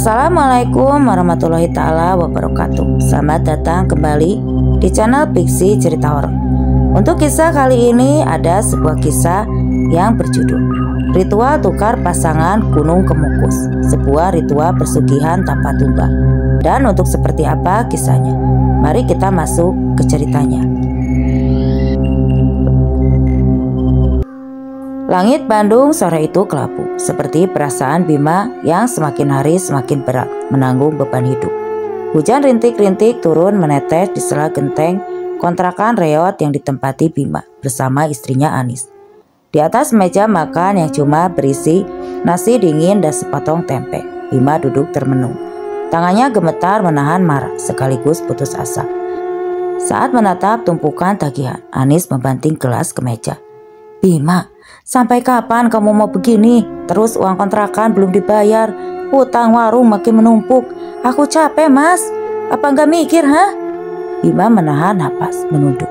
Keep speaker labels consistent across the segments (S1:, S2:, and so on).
S1: Assalamualaikum warahmatullahi taala wabarakatuh. Selamat datang kembali di channel Pixie Cerita Horor. Untuk kisah kali ini ada sebuah kisah yang berjudul Ritual Tukar Pasangan Gunung Kemukus, sebuah ritual persugihan tanpa tumbal. Dan untuk seperti apa kisahnya? Mari kita masuk ke ceritanya. Langit Bandung sore itu kelabu, seperti perasaan Bima yang semakin hari semakin berat menanggung beban hidup. Hujan rintik-rintik turun menetes di sela genteng kontrakan reot yang ditempati Bima bersama istrinya Anis. Di atas meja makan yang cuma berisi nasi dingin dan sepotong tempe, Bima duduk termenung. Tangannya gemetar menahan marah sekaligus putus asa. Saat menatap tumpukan tagihan, Anis membanting gelas ke meja. "Bima, sampai kapan kamu mau begini? Terus uang kontrakan belum dibayar, hutang warung makin menumpuk. Aku capek, Mas. Apa nggak mikir, ha?" Bima menahan napas, menunduk.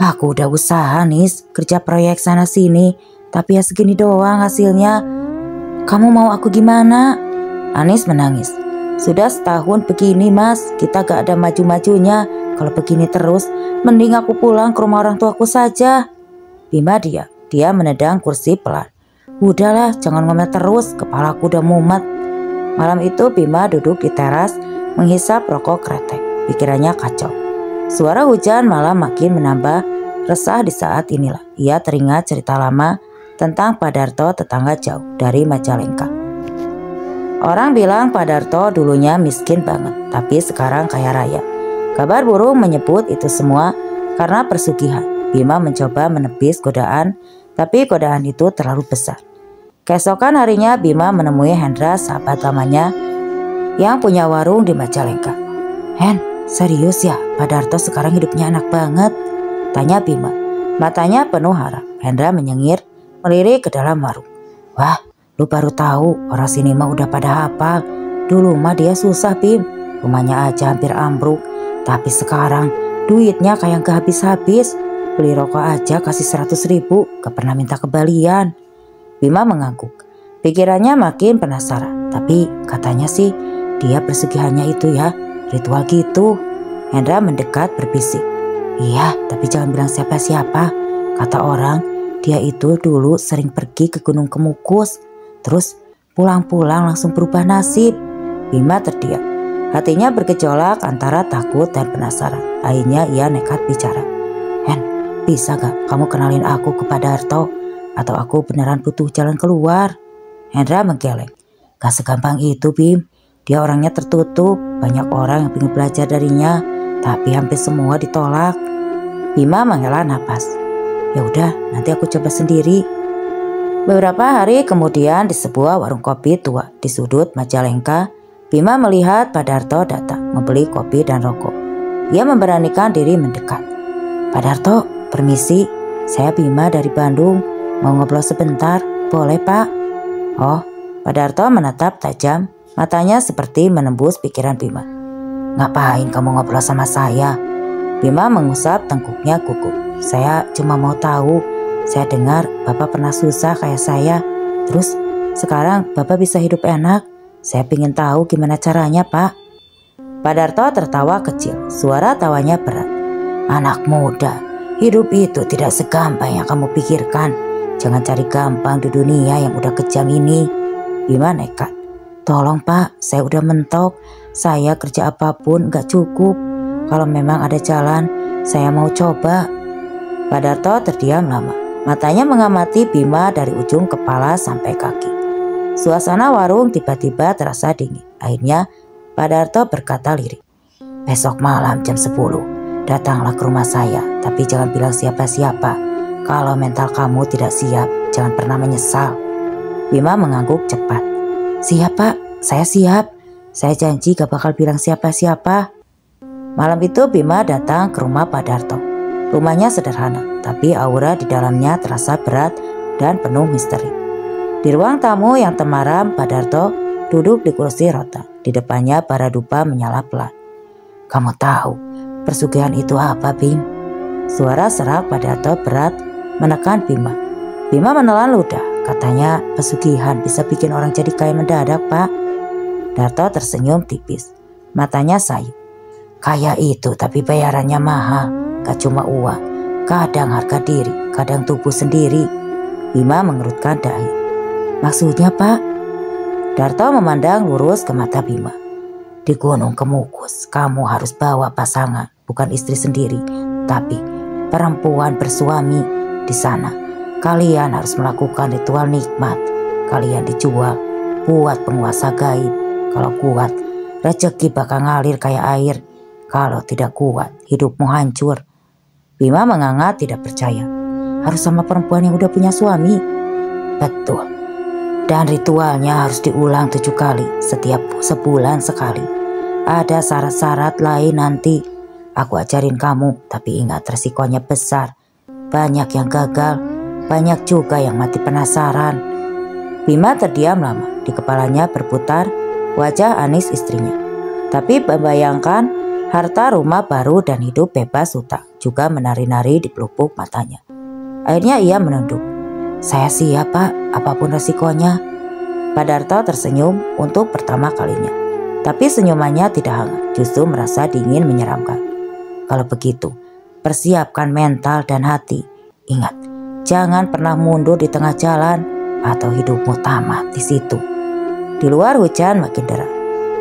S1: "Aku udah usaha, Nis, kerja proyek sana sini, tapi ya segini doang hasilnya. Kamu mau aku gimana?" Anis menangis. "Sudah setahun begini, Mas, kita gak ada maju-majunya. Kalau begini terus, mending aku pulang ke rumah orang tuaku saja." Bima diam. Dia menendang kursi pelan. "Udahlah, jangan ngomel terus, kepalaku udah mumet." Malam itu Bima duduk di teras menghisap rokok kretek. Pikirannya kacau. Suara hujan malah makin menambah resah di saat inilah. Ia teringat cerita lama tentang Pak Darto, tetangga jauh dari Majalengka. Orang bilang Pak Darto dulunya miskin banget, tapi sekarang kaya raya. Kabar burung menyebut itu semua karena persugihan. Bima mencoba menepis godaan, tapi godaan itu terlalu besar. Keesokan harinya Bima menemui Hendra, sahabat lamanya yang punya warung di Majalengka. "Hen, serius ya, Pak Darto sekarang hidupnya enak banget?" tanya Bima. Matanya penuh harap. Hendra menyengir, melirik ke dalam warung. "Wah, lu baru tahu, orang sini mah udah pada hafal. Dulu mah dia susah, Bim. Rumahnya aja hampir ambruk. Tapi sekarang duitnya kayak gak habis-habis. Beli rokok aja kasih 100.000, gak pernah minta kembalian." Bima mengangguk. Pikirannya makin penasaran. Tapi katanya sih dia persugihannya itu ya, ritual gitu. Hendra mendekat berbisik. "Iya, tapi jangan bilang siapa-siapa. Kata orang, dia itu dulu sering pergi ke Gunung Kemukus. Terus pulang-pulang langsung berubah nasib." Bima terdiam. Hatinya bergejolak antara takut dan penasaran. Akhirnya ia nekat bicara. "Hen, bisa gak kamu kenalin aku ke Pak Darto? Atau aku beneran butuh jalan keluar?" Hendra menggeleng. "Gak segampang itu, Bim. Dia orangnya tertutup. Banyak orang yang ingin belajar darinya, tapi hampir semua ditolak." Bima menghela napas. "Ya udah, nanti aku coba sendiri." Beberapa hari kemudian di sebuah warung kopi tua di sudut Majalengka, Bima melihat Pak Darto datang membeli kopi dan rokok. Ia memberanikan diri mendekat. "Pak Darto, permisi, saya Bima dari Bandung. Mau ngobrol sebentar, boleh Pak?" "Oh." Pak Darto menatap tajam, matanya seperti menembus pikiran Bima. "Ngapain kamu ngobrol sama saya?" Bima mengusap tengkuknya gugup. "Saya cuma mau tahu, saya dengar Bapak pernah susah kayak saya. Terus sekarang Bapak bisa hidup enak. Saya ingin tahu gimana caranya, Pak." Pak Darto tertawa kecil, suara tawanya berat. "Anak muda, hidup itu tidak segampang yang kamu pikirkan. Jangan cari gampang di dunia yang udah kejam ini." Bima nekat. "Tolong Pak, saya udah mentok. Saya kerja apapun gak cukup. Kalau memang ada jalan, saya mau coba." Pak Darto terdiam lama. Matanya mengamati Bima dari ujung kepala sampai kaki. Suasana warung tiba-tiba terasa dingin. Akhirnya Pak Darto berkata lirik. "Besok malam jam 10, datanglah ke rumah saya. Tapi jangan bilang siapa-siapa. Kalau mental kamu tidak siap, jangan pernah menyesal." Bima mengangguk cepat. "Siap Pak, saya siap. Saya janji gak bakal bilang siapa-siapa." Malam itu Bima datang ke rumah Pak Darto. Rumahnya sederhana, tapi aura di dalamnya terasa berat dan penuh misteri. Di ruang tamu yang temaram, Pak Darto duduk di kursi rotan. Di depannya bara dupa menyala pelan. "Kamu tahu persugihan itu apa, Bim?" Suara serak Pak Darto berat menekan Bima. Bima menelan ludah. Katanya pesugihan bisa bikin orang jadi kaya mendadak, Pak. Darto tersenyum tipis. Matanya sayu. Kaya itu tapi bayarannya mahal. Gak cuma uang. Kadang harga diri, kadang tubuh sendiri. Bima mengerutkan dahi. Maksudnya Pak? Darto memandang lurus ke mata Bima. Di Gunung Kemukus kamu harus bawa pasangan. Bukan istri sendiri, tapi perempuan bersuami di sana. Kalian harus melakukan ritual nikmat. Kalian dijual buat penguasa gaib. Kalau kuat, rezeki bakal ngalir kayak air. Kalau tidak kuat, hidupmu hancur. Bima menganga tidak percaya. Harus sama perempuan yang udah punya suami. Betul. Dan ritualnya harus diulang 7 kali setiap sebulan sekali. Ada syarat-syarat lain nanti. Aku ajarin kamu, tapi ingat resikonya besar. Banyak yang gagal, banyak juga yang mati penasaran. Bima terdiam lama, di kepalanya berputar wajah Anis istrinya. Tapi membayangkan harta rumah baru dan hidup bebas hutang juga menari-nari di pelupuk matanya. Akhirnya ia menunduk. Saya siap Pak, apapun resikonya. Pak Darto tersenyum untuk pertama kalinya. Tapi senyumannya tidak hangat, justru merasa dingin menyeramkan. Kalau begitu, persiapkan mental dan hati. Ingat, jangan pernah mundur di tengah jalan atau hidupmu tamat di situ. Di luar hujan makin deras.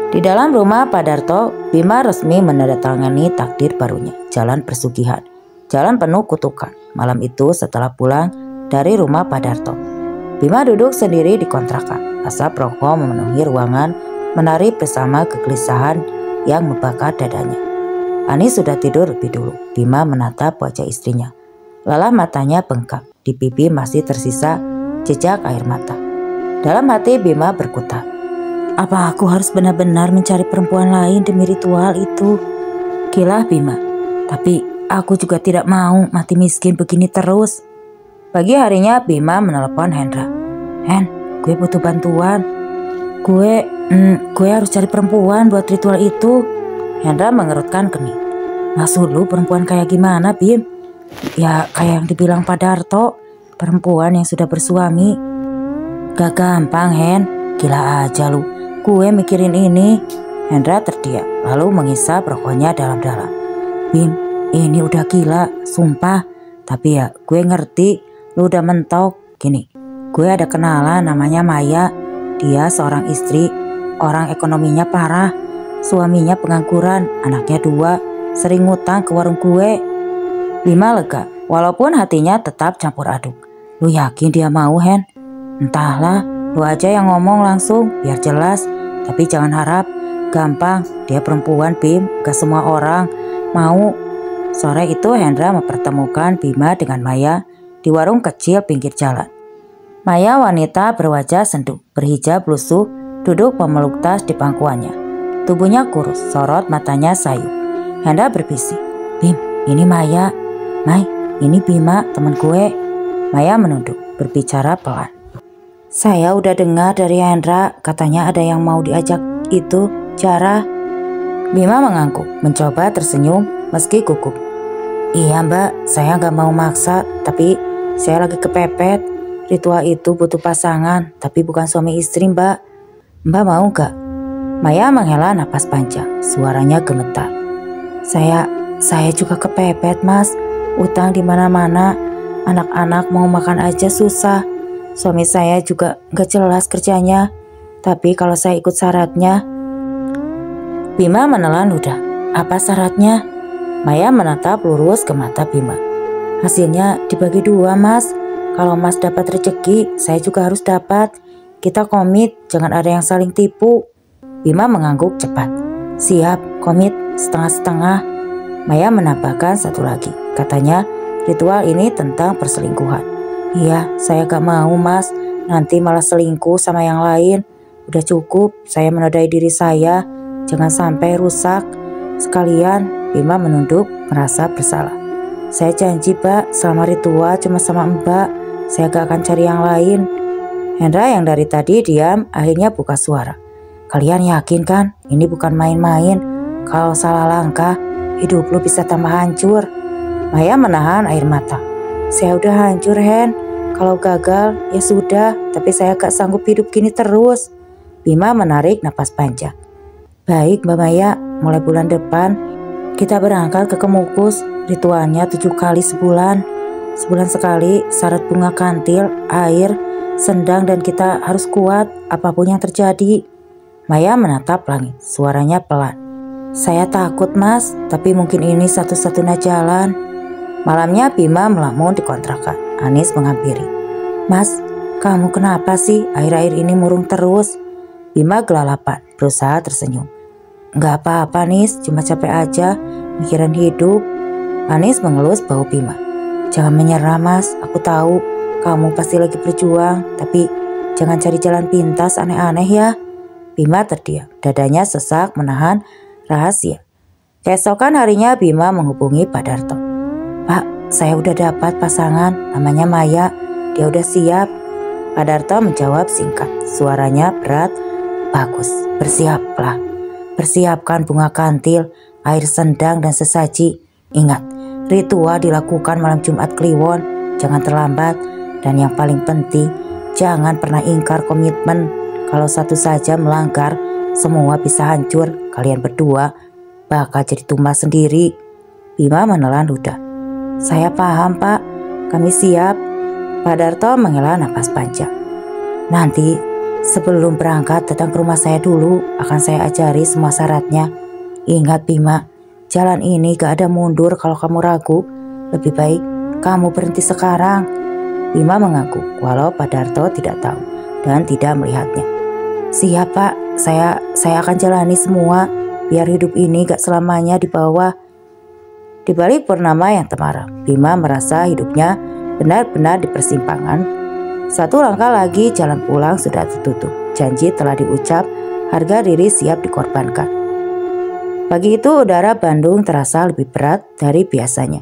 S1: Di dalam rumah Pak Darto, Bima resmi menandatangani takdir barunya. Jalan persugihan, jalan penuh kutukan. Malam itu setelah pulang dari rumah Pak Darto, Bima duduk sendiri di kontrakan. Asap rokok memenuhi ruangan, menari bersama kegelisahan yang membakar dadanya. Anis sudah tidur lebih dulu. Bima menatap wajah istrinya. Lelah matanya bengkak. Di pipi masih tersisa jejak air mata. Dalam hati Bima berkutat. Apa aku harus benar-benar mencari perempuan lain demi ritual itu? Gila Bima. Tapi aku juga tidak mau mati miskin begini terus. Pagi harinya Bima menelepon Hendra. Hen, gue butuh bantuan. Gue harus cari perempuan buat ritual itu. Hendra mengerutkan kening. Maksud lu perempuan kayak gimana Bim? Ya kayak yang dibilang Pak Darto. Perempuan yang sudah bersuami. Gak gampang Hen. Gila aja lu. Gue mikirin ini. Hendra terdiam lalu menghisap rokoknya dalam-dalam. Bim, ini udah gila. Sumpah. Tapi ya gue ngerti lu udah mentok. Gini, gue ada kenalan namanya Maya. Dia seorang istri. Orang ekonominya parah. Suaminya pengangguran, anaknya 2, sering ngutang ke warung gue. Bima lega, walaupun hatinya tetap campur aduk. Lu yakin dia mau Hen? Entahlah, lu aja yang ngomong langsung, biar jelas. Tapi jangan harap, gampang, dia perempuan Bim, gak semua orang mau. Sore itu Hendra mempertemukan Bima dengan Maya di warung kecil pinggir jalan. Maya wanita berwajah sendu, berhijab lusuh, duduk memeluk tas di pangkuannya. Tubuhnya kurus, sorot matanya sayu. Hendra berbisik, Bim, ini Maya. Mai, ini Bima, teman gue. Maya menunduk, berbicara pelan. Saya udah dengar dari Hendra, katanya ada yang mau diajak itu, Cara. Bima mengangguk, mencoba tersenyum meski gugup. Iya Mbak, saya gak mau maksa, tapi saya lagi kepepet. Ritual itu butuh pasangan, tapi bukan suami istri Mbak. Mbak mau gak? Maya menghela napas panjang, suaranya gemetar. Saya juga kepepet Mas, utang di mana-mana, anak-anak mau makan aja susah. Suami saya juga gak jelas kerjanya, tapi kalau saya ikut syaratnya. Bima menelan ludah. Apa syaratnya? Maya menatap lurus ke mata Bima. Hasilnya dibagi 2 Mas, kalau Mas dapat rezeki, saya juga harus dapat. Kita komit, jangan ada yang saling tipu. Bima mengangguk cepat. Siap, komit setengah-setengah. Maya menambahkan satu lagi. Katanya ritual ini tentang perselingkuhan. Iya, saya gak mau Mas. Nanti malah selingkuh sama yang lain. Udah cukup, saya menodai diri saya. Jangan sampai rusak. Sekalian, Bima menunduk merasa bersalah. Saya janji Mbak, selama ritual cuma sama Mbak. Saya gak akan cari yang lain. Hendra yang dari tadi diam akhirnya buka suara. Kalian yakin kan ini bukan main-main? Kalau salah langkah, hidup lu bisa tambah hancur. Maya menahan air mata. Saya udah hancur Hen. Kalau gagal ya sudah, tapi saya gak sanggup hidup gini terus. Bima menarik napas panjang. Baik Mbak Maya, mulai bulan depan kita berangkat ke Kemukus. Ritualnya 7 kali sebulan. Sebulan sekali, syarat bunga kantil, air, sendang, dan kita harus kuat apapun yang terjadi. Maya menatap langit, suaranya pelan. Saya takut Mas, tapi mungkin ini satu-satunya jalan. Malamnya Bima melamun di kontrakan. Anis menghampiri. Mas, kamu kenapa sih akhir-akhir ini murung terus? Bima gelalapan, berusaha tersenyum. Gak apa-apa Nis, cuma capek aja mikirin hidup. Anis mengelus bahu Bima. Jangan menyerah Mas, aku tahu kamu pasti lagi berjuang, tapi jangan cari jalan pintas aneh-aneh ya. Bima terdiam, dadanya sesak menahan rahasia. Keesokan harinya Bima menghubungi Pak Darto. Pak, saya udah dapat pasangan, namanya Maya, dia udah siap. Pak Darto menjawab singkat, suaranya berat. Bagus, bersiaplah. Persiapkan bunga kantil, air sendang, dan sesaji. Ingat, ritual dilakukan malam Jumat Kliwon, jangan terlambat. Dan yang paling penting, jangan pernah ingkar komitmen. Kalau satu saja melanggar, semua bisa hancur. Kalian berdua bakal jadi tumbas sendiri. Bima menelan ludah. Saya paham Pak, kami siap. Pak Darto menghela napas panjang. Nanti sebelum berangkat datang ke rumah saya dulu, akan saya ajari semua syaratnya. Ingat Bima, jalan ini gak ada mundur. Kalau kamu ragu, lebih baik kamu berhenti sekarang. Bima mengangguk walau Pak Darto tidak tahu dan tidak melihatnya. Siap Pak, saya akan jalani semua biar hidup ini gak selamanya di bawah. Di balik purnama yang temaram, Bima merasa hidupnya benar-benar di persimpangan. Satu langkah lagi jalan pulang sudah tertutup. Janji telah diucap, harga diri siap dikorbankan. Pagi itu udara Bandung terasa lebih berat dari biasanya.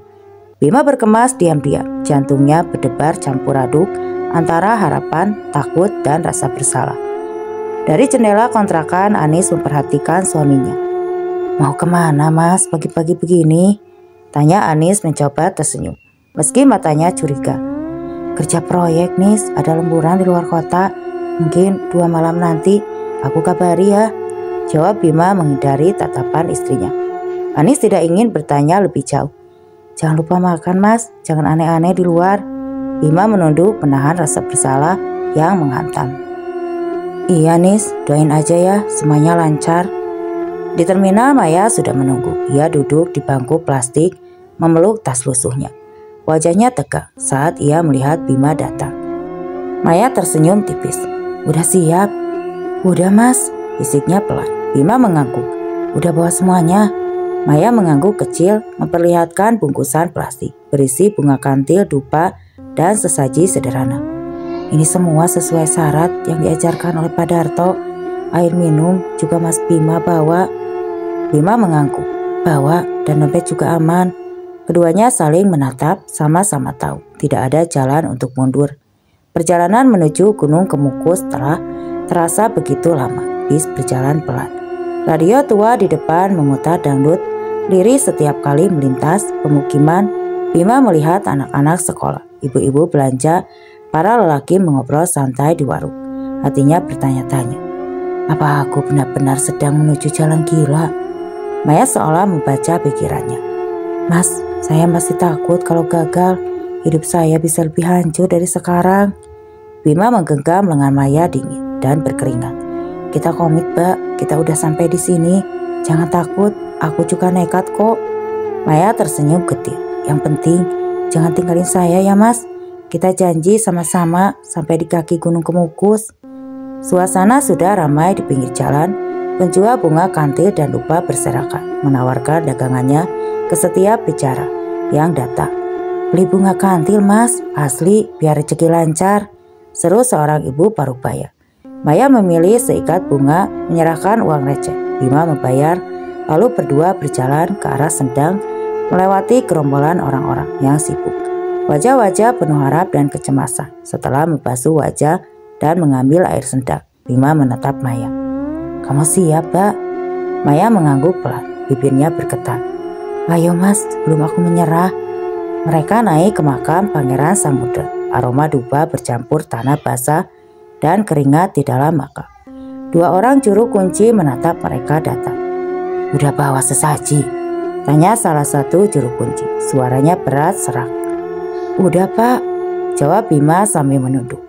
S1: Bima berkemas diam-diam, jantungnya berdebar campur aduk antara harapan, takut, dan rasa bersalah. Dari jendela kontrakan, Anis memperhatikan suaminya. Mau kemana Mas pagi-pagi begini? Tanya Anis mencoba tersenyum, meski matanya curiga. Kerja proyek Nis, ada lemburan di luar kota. Mungkin 2 malam nanti aku kabari ya. Jawab Bima menghindari tatapan istrinya. Anis tidak ingin bertanya lebih jauh. Jangan lupa makan Mas, jangan aneh-aneh di luar. Bima menunduk menahan rasa bersalah yang menghantam. Iya Nis, doain aja ya semuanya lancar. Di terminal Maya sudah menunggu. Ia duduk di bangku plastik memeluk tas lusuhnya. Wajahnya tegang saat ia melihat Bima datang. Maya tersenyum tipis. Udah siap? Udah Mas, bisiknya pelan. Bima mengangguk. Udah bawa semuanya? Maya mengangguk kecil memperlihatkan bungkusan plastik berisi bunga kantil, dupa, dan sesaji sederhana. Ini semua sesuai syarat yang diajarkan oleh Pak Darto. Air minum juga Mas Bima bawa. Bima mengangguk. Bawa dan dompet juga aman. Keduanya saling menatap, sama-sama tahu tidak ada jalan untuk mundur. Perjalanan menuju Gunung Kemukus telah terasa begitu lama. Bis berjalan pelan. Radio tua di depan memutar dangdut lirih setiap kali melintas pemukiman. Bima melihat anak-anak sekolah, ibu-ibu belanja, para lelaki mengobrol santai di warung. Hatinya bertanya-tanya, apa aku benar-benar sedang menuju jalan gila? Maya seolah membaca pikirannya. Mas, saya masih takut kalau gagal, hidup saya bisa lebih hancur dari sekarang. Bima menggenggam lengan Maya dingin dan berkeringat. Kita komit Mbak, kita udah sampai di sini. Jangan takut, aku juga nekat kok. Maya tersenyum getir. Yang penting, jangan tinggalin saya ya Mas. Kita janji sama-sama sampai di kaki Gunung Kemukus. Suasana sudah ramai di pinggir jalan. Penjual bunga kantil dan dupa berserakan, menawarkan dagangannya ke setiap bicara yang datang. Beli bunga kantil Mas, asli biar rezeki lancar, seru seorang ibu parubaya. Maya memilih seikat bunga, menyerahkan uang receh. Bima membayar, lalu berdua berjalan ke arah sendang, melewati gerombolan orang-orang yang sibuk. Wajah-wajah penuh harap dan kecemasan. Setelah membasuh wajah dan mengambil air sendang, Bima menatap Maya. Kamu siap, Mbak? Maya mengangguk pelan, bibirnya bergetar. Ayo Mas, sebelum aku menyerah. Mereka naik ke makam Pangeran Samudra. Aroma dupa bercampur tanah basah dan keringat di dalam makam. Dua orang juru kunci menatap mereka datang. "Udah bawa sesaji?" tanya salah satu juru kunci. Suaranya berat serak. "Udah Pak," jawab Bima sambil menunduk.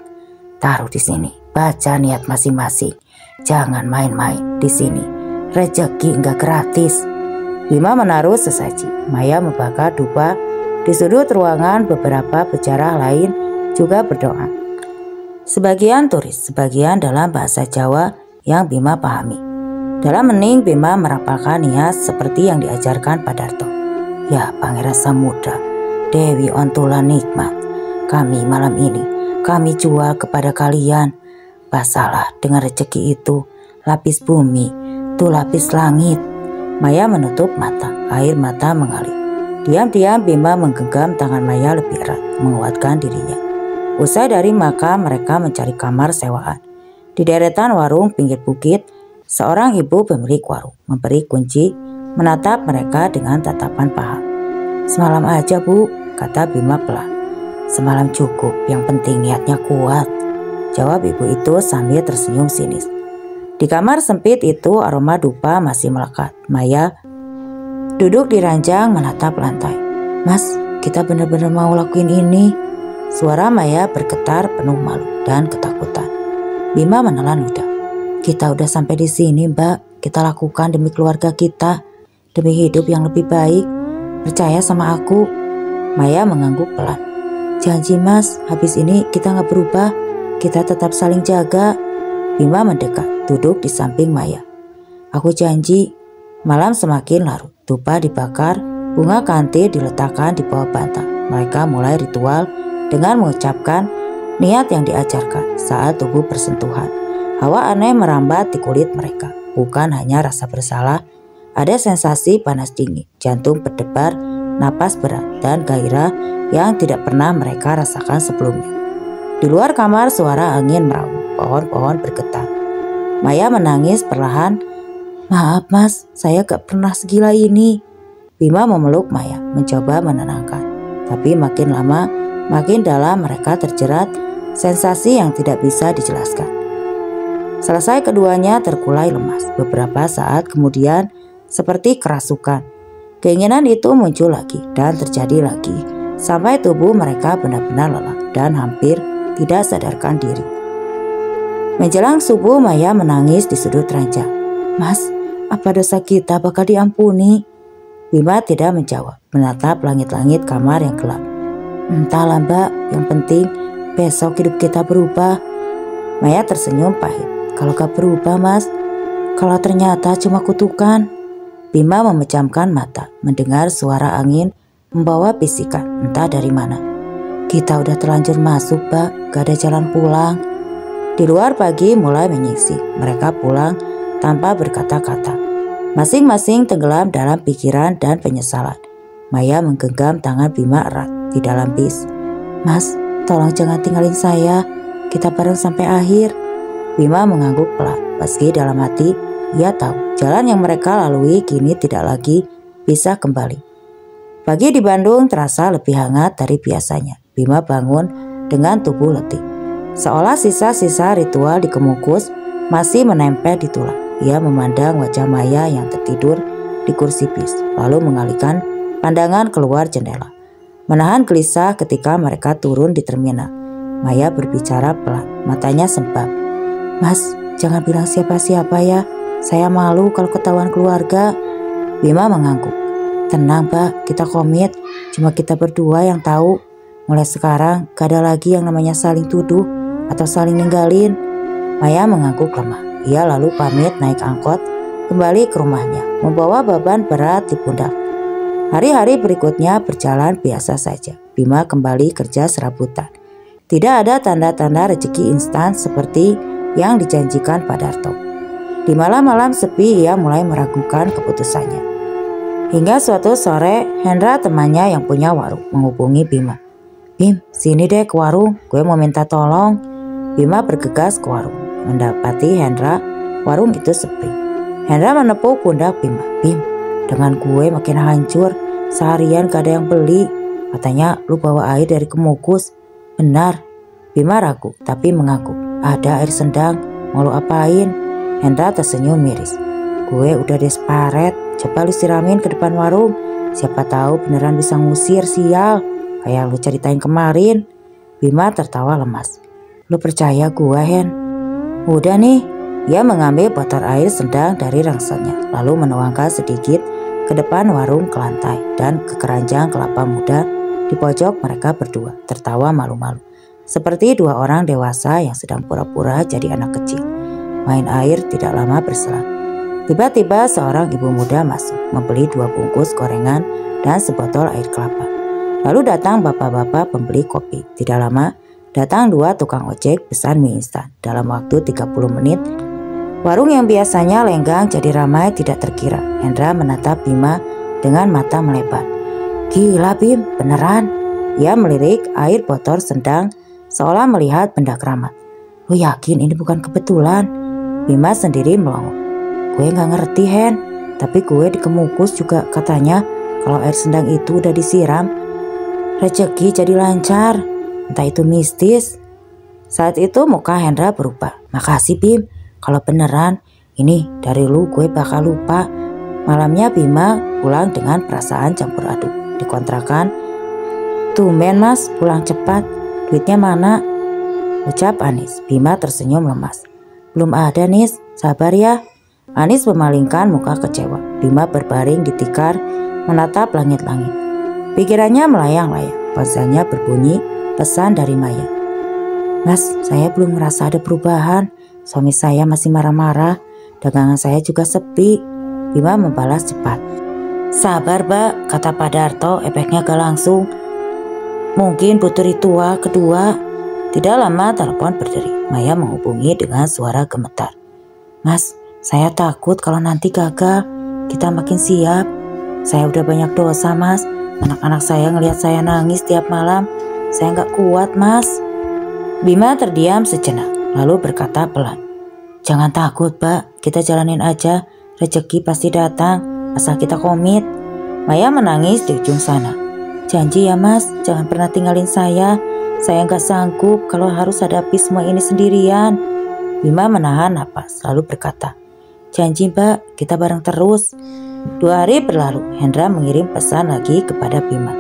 S1: "Taruh di sini, baca niat masing-masing. Jangan main-main di sini. Rezeki nggak gratis." Bima menaruh sesaji. Maya membakar dupa. Di sudut ruangan beberapa pejarah lain juga berdoa. Sebagian tulis, sebagian dalam bahasa Jawa yang Bima pahami. Dalam hening Bima merapalkan niat seperti yang diajarkan Pak Darto. "Ya Pangeran Samudra, Dewi Ontulan Nikmat, kami malam ini kami jual kepada kalian. Basalah dengan rezeki itu, lapis bumi, tuh lapis langit." Maya menutup mata, air mata mengalir. Diam-diam Bima menggenggam tangan Maya lebih erat, menguatkan dirinya. Usai dari makam, mereka mencari kamar sewaan. Di deretan warung pinggir bukit, seorang ibu pemilik warung memberi kunci, menatap mereka dengan tatapan paham. "Semalam aja Bu," kata Bima pelan. "Semalam cukup, yang penting niatnya kuat," jawab ibu itu sambil tersenyum sinis. Di kamar sempit itu aroma dupa masih melekat. Maya duduk di ranjang menatap lantai. "Mas, kita benar-benar mau lakuin ini?" Suara Maya bergetar penuh malu dan ketakutan. Bima menelan ludah. "Kita udah sampai di sini Mbak. Kita lakukan demi keluarga kita, demi hidup yang lebih baik. Percaya sama aku." Maya mengangguk pelan. "Janji Mas, habis ini kita nggak berubah. Kita tetap saling jaga." Bima mendekat, duduk di samping Maya. "Aku janji." Malam semakin larut, dupa dibakar, bunga kantil diletakkan di bawah bantal. Mereka mulai ritual dengan mengucapkan niat yang diajarkan. Saat tubuh bersentuhan, hawa aneh merambat di kulit mereka. Bukan hanya rasa bersalah, ada sensasi panas dingin, jantung berdebar, napas berat, dan gairah yang tidak pernah mereka rasakan sebelumnya. Di luar kamar suara angin meraung, pohon-pohon bergetar. Maya menangis perlahan. "Maaf Mas, saya gak pernah segila ini." Bima memeluk Maya, mencoba menenangkan. Tapi makin lama, makin dalam mereka terjerat sensasi yang tidak bisa dijelaskan. Selesai keduanya terkulai lemas. Beberapa saat kemudian seperti kerasukan. Keinginan itu muncul lagi dan terjadi lagi. Sampai tubuh mereka benar-benar lelah dan hampir tidak sadarkan diri. Menjelang subuh Maya menangis di sudut ranjang. "Mas, apa dosa kita bakal diampuni?" Bima tidak menjawab, menatap langit-langit kamar yang gelap. "Entahlah Mbak, yang penting besok hidup kita berubah." Maya tersenyum pahit. "Kalau gak berubah Mas, kalau ternyata cuma kutukan." Bima memejamkan mata, mendengar suara angin membawa bisikan entah dari mana. "Kita udah terlanjur masuk Mbak, gak ada jalan pulang." Di luar pagi mulai menyingsing. Mereka pulang tanpa berkata-kata. Masing-masing tenggelam dalam pikiran dan penyesalan. Maya menggenggam tangan Bima erat di dalam bis. "Mas, tolong jangan tinggalin saya. Kita bareng sampai akhir." Bima mengangguk pelan. Meski dalam hati ia tahu jalan yang mereka lalui kini tidak lagi bisa kembali. Pagi di Bandung terasa lebih hangat dari biasanya. Bima bangun dengan tubuh letih. Seolah sisa-sisa ritual di kemukus masih menempel di tulang. Ia memandang wajah Maya yang tertidur di kursi bis, lalu mengalihkan pandangan keluar jendela. Menahan gelisah ketika mereka turun di terminal. Maya berbicara pelan, matanya sembab. "Mas, jangan bilang siapa-siapa ya. Saya malu kalau ketahuan keluarga." Bima mengangguk. "Tenang Mbak, kita komit. Cuma kita berdua yang tahu. Mulai sekarang gak ada lagi yang namanya saling tuduh atau saling ninggalin." Maya mengangguk lemah. Ia lalu pamit naik angkot kembali ke rumahnya, membawa beban berat di pundak. Hari-hari berikutnya berjalan biasa saja. Bima kembali kerja serabutan. Tidak ada tanda-tanda rezeki instan seperti yang dijanjikan Pak Darto. Di malam-malam sepi ia mulai meragukan keputusannya. Hingga suatu sore Hendra temannya yang punya warung menghubungi Bima. "Bim, sini deh ke warung, gue mau minta tolong." Bima bergegas ke warung. Mendapati Hendra, warung itu sepi. Hendra menepuk pundak Bima. "Bim, dengan gue makin hancur, seharian gak ada yang beli. Katanya lu bawa air dari kemukus. Benar?" Bima ragu tapi mengaku. "Ada air sendang, mau lu apain?" Hendra tersenyum miris. Gue udah desperate, coba lu siramin ke depan warung. Siapa tahu beneran bisa ngusir, sial. Kayak lu ceritain kemarin. Bima tertawa lemas. Lu percaya gue, Hen? Udah nih. Ia mengambil botol air sedang dari rangselnya, lalu menuangkan sedikit ke depan warung ke lantai dan ke keranjang kelapa muda di pojok. Mereka berdua tertawa malu-malu, seperti dua orang dewasa yang sedang pura-pura jadi anak kecil. Main air tidak lama berselang. Tiba-tiba seorang ibu muda masuk, membeli 2 bungkus gorengan dan sebotol air kelapa. Lalu datang bapak-bapak pembeli kopi. Tidak lama, datang 2 tukang ojek pesan mie instan. Dalam waktu 30 menit, warung yang biasanya lenggang jadi ramai tidak terkira. Hendra menatap Bima dengan mata melebar. Gila Bim, beneran? Ia melirik air botol sedang seolah melihat benda keramat. Lu yakin ini bukan kebetulan? Bima sendiri melongo. Gue gak ngerti Hen, tapi gue dikemukus juga katanya kalau air sendang itu udah disiram, rezeki jadi lancar. Entah itu mistis. Saat itu muka Hendra berubah. Makasih Bim. Kalau beneran, ini dari lu gue bakal lupa. Malamnya Bima pulang dengan perasaan campur aduk. Di kontrakan, tumben mas pulang cepat, duitnya mana? Ucap Anis. Bima tersenyum lemas. Belum ada Nis, sabar ya. Anis memalingkan muka kecewa. Bima berbaring di tikar menatap langit-langit. Pikirannya melayang-layang. Ponselnya berbunyi pesan dari Maya. Mas, saya belum merasa ada perubahan. Suami saya masih marah-marah, dagangan saya juga sepi. Bima membalas cepat. Sabar Mbak, kata Pak Darto, efeknya gak langsung. Mungkin butuh ritual kedua. Tidak lama telepon berderi. Maya menghubungi dengan suara gemetar. Mas, saya takut kalau nanti gagal. Kita makin siap. Saya udah banyak dosa mas. Anak-anak saya ngelihat saya nangis tiap malam. Saya gak kuat mas. Bima terdiam sejenak. Lalu berkata pelan, jangan takut Mbak, kita jalanin aja, rezeki pasti datang, asal kita komit. Maya menangis di ujung sana. Janji ya mas, jangan pernah tinggalin saya nggak sanggup kalau harus hadapi semua ini sendirian. Bima menahan napas, lalu berkata, janji Mbak, kita bareng terus. 2 hari berlalu, Hendra mengirim pesan lagi kepada Bima.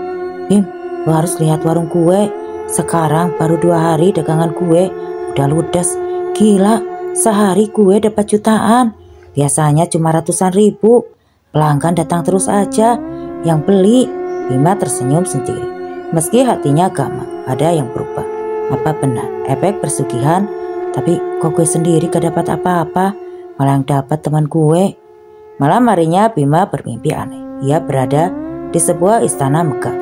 S1: Bim, lu harus lihat warung kue, sekarang baru 2 hari dagangan kue udah ludes. Gila, sehari kue dapat jutaan. Biasanya cuma ratusan ribu. Pelanggan datang terus aja. Yang beli. Bima tersenyum sendiri. Meski hatinya gama, ada yang berubah. Apa benar efek persugihan? Tapi kok gue sendiri gak dapat apa-apa, malah yang dapat teman gue. Malam harinya Bima bermimpi aneh. Ia berada di sebuah istana megah.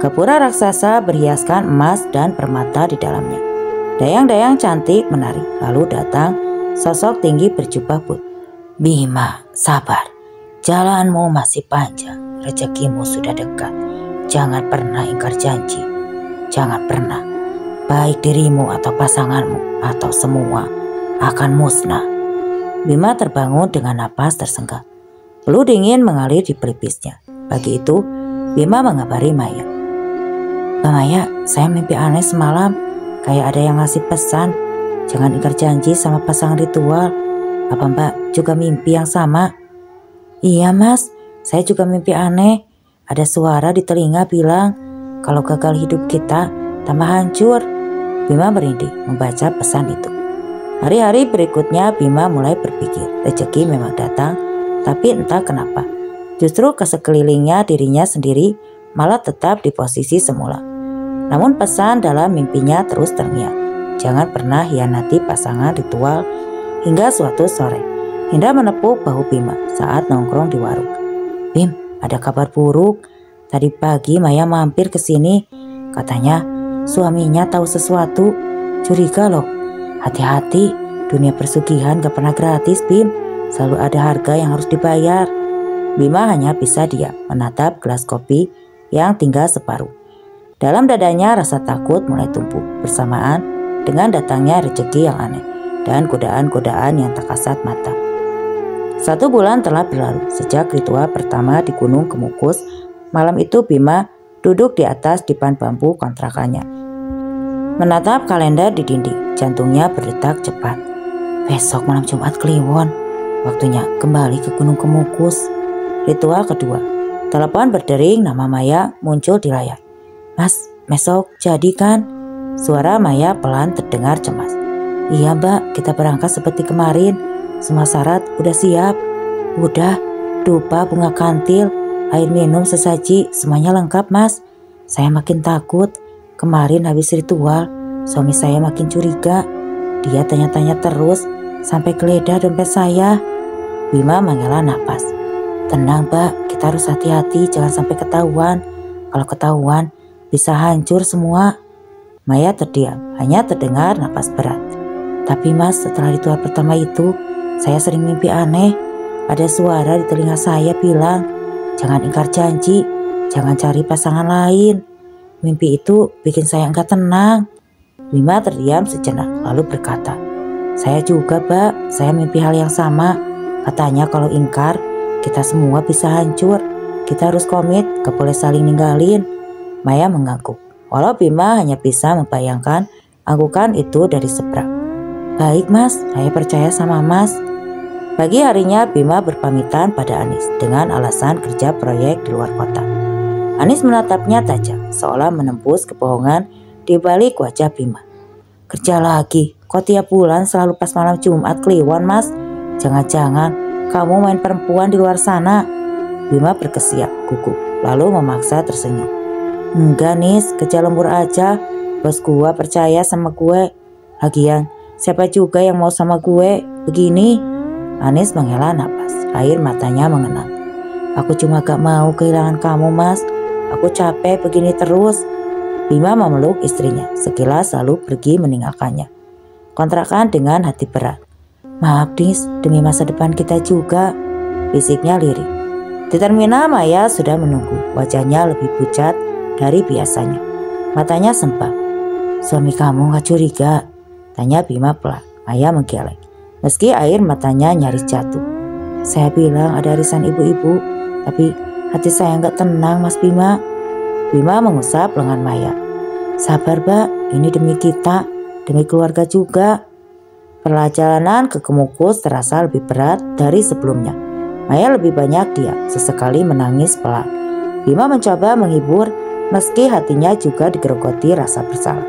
S1: Gapura raksasa berhiaskan emas dan permata di dalamnya. Dayang-dayang cantik menari. Lalu datang sosok tinggi berjubah putih. Bima, sabar. Jalanmu masih panjang. Rezekimu sudah dekat. Jangan pernah ingkar janji. Jangan pernah. Baik dirimu atau pasanganmu atau semua akan musnah. Bima terbangun dengan napas tersenggah. Bulu dingin mengalir di pelipisnya. Pagi itu Bima mengabari Maya. Mbak Maya, saya mimpi aneh semalam. Kayak ada yang ngasih pesan, jangan ingkar janji sama pasangan ritual. Apa Mbak juga mimpi yang sama? Iya mas, saya juga mimpi aneh. Ada suara di telinga bilang, kalau gagal hidup kita, tambah hancur. Bima merinding membaca pesan itu. Hari-hari berikutnya Bima mulai berpikir, rezeki memang datang, tapi entah kenapa. Justru ke sekelilingnya dirinya sendiri malah tetap di posisi semula. Namun pesan dalam mimpinya terus terngiang. Jangan pernah hianati pasangan ritual. Hingga suatu sore, Indra menepuk bahu Bima saat nongkrong di warung. Bim, ada kabar buruk. Tadi pagi Maya mampir ke sini. Katanya suaminya tahu sesuatu. Curiga loh. Hati-hati, dunia persugihan gak pernah gratis Bim. Selalu ada harga yang harus dibayar. Bima hanya bisa diam menatap gelas kopi yang tinggal separuh. Dalam dadanya rasa takut mulai tumbuh bersamaan dengan datangnya rezeki yang aneh dan godaan-godaan yang tak kasat mata. 1 bulan telah berlalu sejak ritual pertama di Gunung Kemukus. Malam itu Bima duduk di atas dipan bambu kontrakannya. Menatap kalender di dinding, jantungnya berdetak cepat. Besok malam Jumat Kliwon, waktunya kembali ke Gunung Kemukus. Ritual kedua. Telepon berdering, nama Maya muncul di layar. Mas, besok jadi kan? Suara Maya pelan terdengar cemas. Iya mbak, kita berangkat seperti kemarin. Semua syarat udah siap. Udah, dupa, bunga kantil, air minum sesaji, semuanya lengkap mas. Saya makin takut. Kemarin habis ritual, suami saya makin curiga. Dia tanya-tanya terus sampai geledah dompet saya. Bima menghela napas. Tenang mbak, kita harus hati-hati, jangan sampai ketahuan. Kalau ketahuan, bisa hancur semua. Maya terdiam, hanya terdengar napas berat. Tapi mas, setelah ritual pertama itu, saya sering mimpi aneh. Ada suara di telinga saya bilang, jangan ingkar janji, jangan cari pasangan lain. Mimpi itu bikin saya enggak tenang. Bima terdiam sejenak, lalu berkata, saya juga mbak, saya mimpi hal yang sama. Katanya kalau ingkar, kita semua bisa hancur. Kita harus komit, gak boleh saling ninggalin. Maya mengangguk, walau Bima hanya bisa membayangkan anggukan itu dari seberang. Baik mas, saya percaya sama mas. Pagi harinya Bima berpamitan pada Anis dengan alasan kerja proyek di luar kota. Anis menatapnya tajam, seolah menembus kebohongan di balik wajah Bima. Kerja lagi, kok tiap bulan selalu pas malam Jumat Kliwon mas? Jangan-jangan kamu main perempuan di luar sana? Bima berkesiap, gugup, lalu memaksa tersenyum. Enggak Nis, kerja lembur aja. Bos gua percaya sama gue. Lagian, siapa juga yang mau sama gue begini? Anis menghela napas, air matanya mengenang. Aku cuma gak mau kehilangan kamu mas. Aku capek begini terus. Bima memeluk istrinya, sekilas lalu pergi meninggalkannya. Kontrakan dengan hati berat. Maaf Nis, demi masa depan kita juga. Fisiknya lirik. Di terminal Maya sudah menunggu, wajahnya lebih pucat dari biasanya. Matanya sempap. Suami kamu gak curiga? Tanya Bima pelan. Maya menggeleng, meski air matanya nyaris jatuh. Saya bilang ada arisan ibu-ibu, tapi hati saya gak tenang mas Bima. Bima mengusap lengan Maya. Sabar mbak, ini demi kita, demi keluarga juga. Perjalanan ke Kemukus terasa lebih berat dari sebelumnya. Maya lebih banyak diam, sesekali menangis pelan. Bima mencoba menghibur, meski hatinya juga digerogoti rasa bersalah.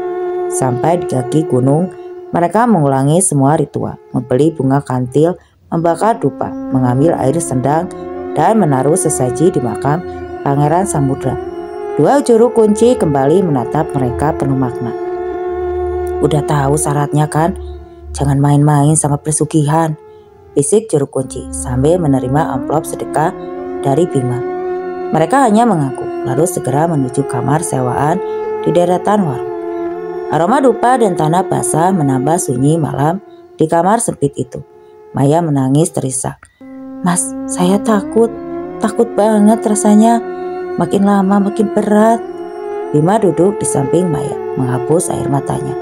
S1: Sampai di kaki gunung, mereka mengulangi semua ritual, membeli bunga kantil, membakar dupa, mengambil air sendang, dan menaruh sesaji di makam Pangeran Samudra. Dua juru kunci kembali menatap mereka penuh makna. Udah tahu syaratnya kan? Jangan main-main sama pesugihan, bisik juru kunci sambil menerima amplop sedekah dari Bima. Mereka hanya mengaku, lalu segera menuju kamar sewaan di deretan warung. Aroma dupa dan tanah basah menambah sunyi malam di kamar sempit itu. Maya menangis terisak. Mas, saya takut banget rasanya. Makin lama makin berat. Bima duduk di samping Maya, menghapus air matanya.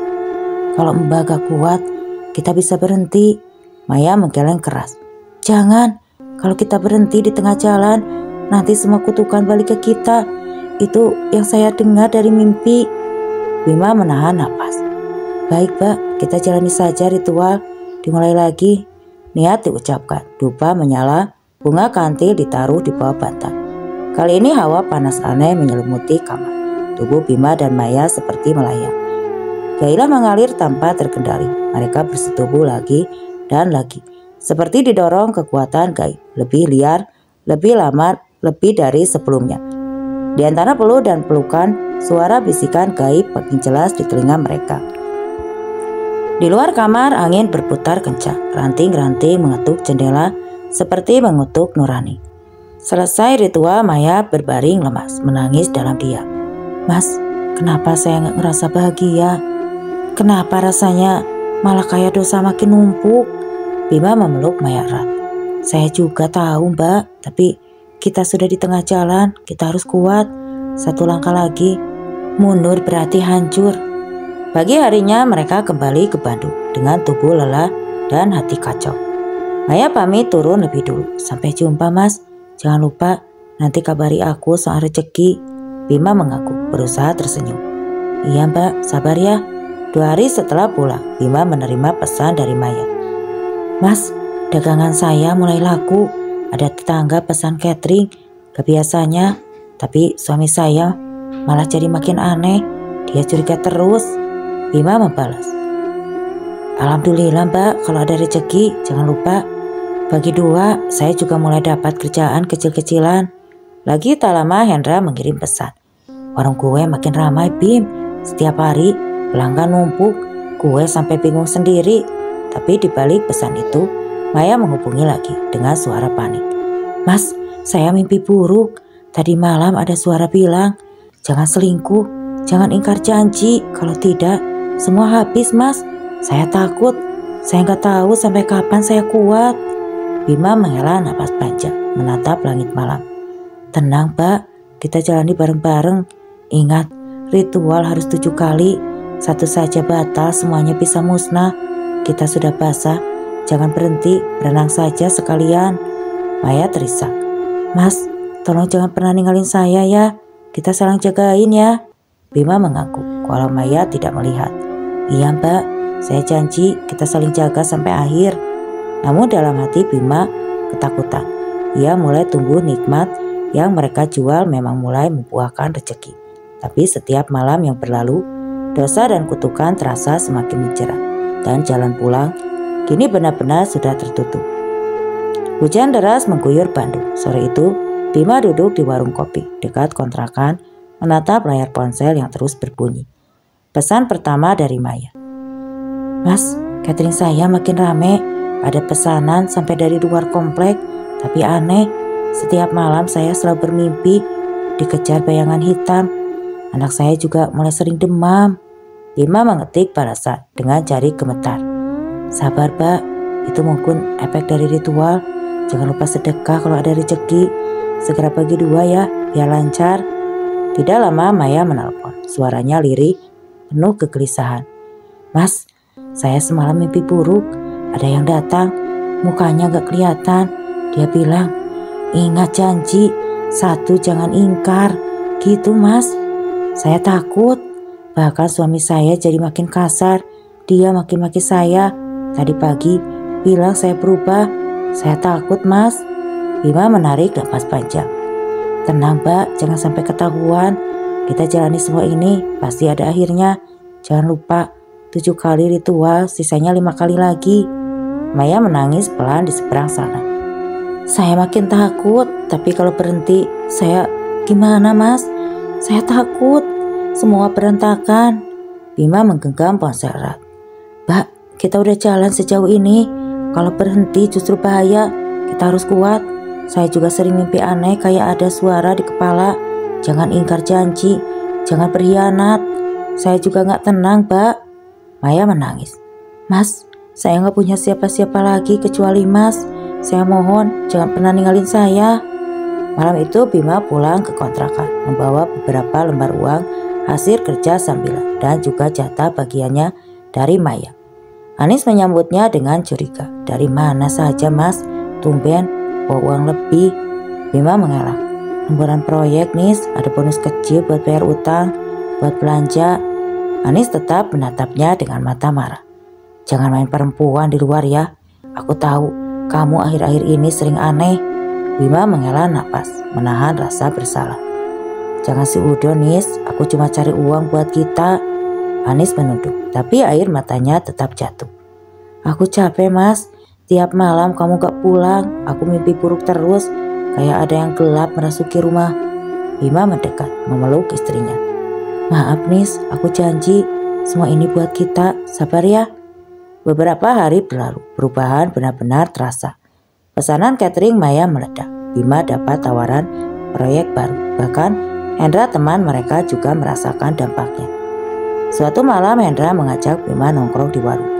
S1: Kalau Mbak gak kuat, kita bisa berhenti. Maya menggeleng keras. Jangan, kalau kita berhenti di tengah jalan, nanti semua kutukan balik ke kita. Itu yang saya dengar dari mimpi. Bima menahan napas. Baik Mbak, kita jalani saja ritual. Dimulai lagi. Niat diucapkan, dupa menyala, bunga kantil ditaruh di bawah bantal. Kali ini hawa panas aneh menyelimuti kamar. Tubuh Bima dan Maya seperti melayang. Gairah mengalir tanpa terkendali. Mereka bersetubuh lagi dan lagi. Seperti didorong kekuatan gaib. Lebih liar, lebih lama, lebih dari sebelumnya. Di antara peluk dan pelukan, suara bisikan gaib makin jelas di telinga mereka. Di luar kamar angin berputar kencang. Ranting-ranting mengetuk jendela seperti mengutuk nurani. Selesai ritual, Maya berbaring lemas, menangis dalam diam. Mas, kenapa saya gak ngerasa bahagia? Kenapa rasanya malah kayak dosa makin numpuk? Bima memeluk Maya erat. Saya juga tahu mbak, tapi kita sudah di tengah jalan, kita harus kuat. Satu langkah lagi, mundur berarti hancur. Pagi harinya mereka kembali ke Bandung dengan tubuh lelah dan hati kacau. Maya pamit turun lebih dulu. Sampai jumpa mas. Jangan lupa nanti kabari aku soal rezeki. Bima mengaku, berusaha tersenyum. Iya mbak, sabar ya. 2 hari setelah pulang, Bima menerima pesan dari Maya. Mas, Dagangan saya mulai laku. Ada tetangga pesan catering, gak biasanya. Tapi suami saya malah jadi makin aneh. Dia curiga terus. Bima membalas, Alhamdulillah mbak, kalau ada rezeki jangan lupa bagi dua. Saya juga mulai dapat kerjaan kecil-kecilan. Lagi tak lama Hendra mengirim pesan. Warung kue makin ramai Bim. Setiap hari pelanggan numpuk. Kue sampai bingung sendiri. Tapi dibalik pesan itu, Maya menghubungi lagi dengan suara panik. Mas, saya mimpi buruk. Tadi malam ada suara bilang, jangan selingkuh, jangan ingkar janji. Kalau tidak, semua habis mas. Saya takut. Saya nggak tahu sampai kapan saya kuat. Bima menghela napas panjang, menatap langit malam. Tenang Pak, kita jalani bareng-bareng. Ingat, ritual harus 7 kali. Satu saja batal, semuanya bisa musnah. Kita sudah basah, jangan berhenti, berenang saja sekalian. Maya terisak. Mas, tolong jangan pernah ninggalin saya ya. Kita saling jagain ya. Bima mengangguk, walau Maya tidak melihat. Iya mbak, saya janji kita saling jaga sampai akhir. Namun dalam hati Bima ketakutan. Ia mulai tumbuh nikmat yang mereka jual memang mulai membuahkan rezeki. Tapi setiap malam yang berlalu, dosa dan kutukan terasa semakin menjerat. Dan jalan pulang kini benar-benar sudah tertutup. Hujan deras mengguyur Bandung. Sore itu Bima duduk di warung kopi dekat kontrakan, menatap layar ponsel yang terus berbunyi. Pesan pertama dari Maya. Mas, catering saya makin rame. Ada pesanan sampai dari luar komplek. Tapi aneh, setiap malam saya selalu bermimpi dikejar bayangan hitam. Anak saya juga mulai sering demam. Bima mengetik balasan dengan jari gemetar. Sabar Pak, itu mungkin efek dari ritual. Jangan lupa sedekah kalau ada rezeki. Segera bagi dua ya, biar lancar. Tidak lama Maya menelpon. Suaranya lirih, penuh kegelisahan. Mas, saya semalam mimpi buruk. Ada yang datang, mukanya gak kelihatan. Dia bilang, ingat janji, 1 jangan ingkar. Gitu mas. Saya takut. Bahkan suami saya jadi makin kasar. Dia maki-maki saya. Tadi pagi bilang saya berubah. Saya takut mas. Bima menarik napas panjang. Tenang mbak, jangan sampai ketahuan. Kita jalani semua ini, pasti ada akhirnya. Jangan lupa 7 kali ritual, sisanya 5 kali lagi. Maya menangis pelan di seberang sana. Saya makin takut, tapi kalau berhenti, saya gimana mas? Saya takut. Semua berantakan. Bima menggenggam ponsel erat. Mbak, kita udah jalan sejauh ini. Kalau berhenti justru bahaya. Kita harus kuat. Saya juga sering mimpi aneh kayak ada suara di kepala. Jangan ingkar janji. Jangan berkhianat. Saya juga gak tenang, Mbak. Maya menangis. Mas, saya gak punya siapa-siapa lagi kecuali mas. Saya mohon jangan pernah ninggalin saya. Malam itu Bima pulang ke kontrakan. Membawa beberapa lembar uang hasil kerja sambilan dan juga jatah bagiannya dari Maya. Anis menyambutnya dengan curiga. Dari mana saja mas? Tumben bawa uang lebih. Bima mengelak. Lemburan proyek Nis, ada bonus kecil buat bayar utang, buat belanja. Anis tetap menatapnya dengan mata marah. Jangan main perempuan di luar ya. Aku tahu kamu akhir-akhir ini sering aneh. Bima menghela napas, menahan rasa bersalah. Jangan seudo Nis, aku cuma cari uang buat kita. Anis menunduk, tapi air matanya tetap jatuh. Aku capek mas, tiap malam kamu gak pulang. Aku mimpi buruk terus, kayak ada yang gelap merasuki rumah. Bima mendekat, memeluk istrinya. Maaf Nis, aku janji semua ini buat kita, sabar ya. Beberapa hari berlalu, perubahan benar-benar terasa. Pesanan catering Maya meledak. Bima dapat tawaran proyek baru, bahkan Hendra teman mereka juga merasakan dampaknya. Suatu malam Hendra mengajak Bima nongkrong di warung.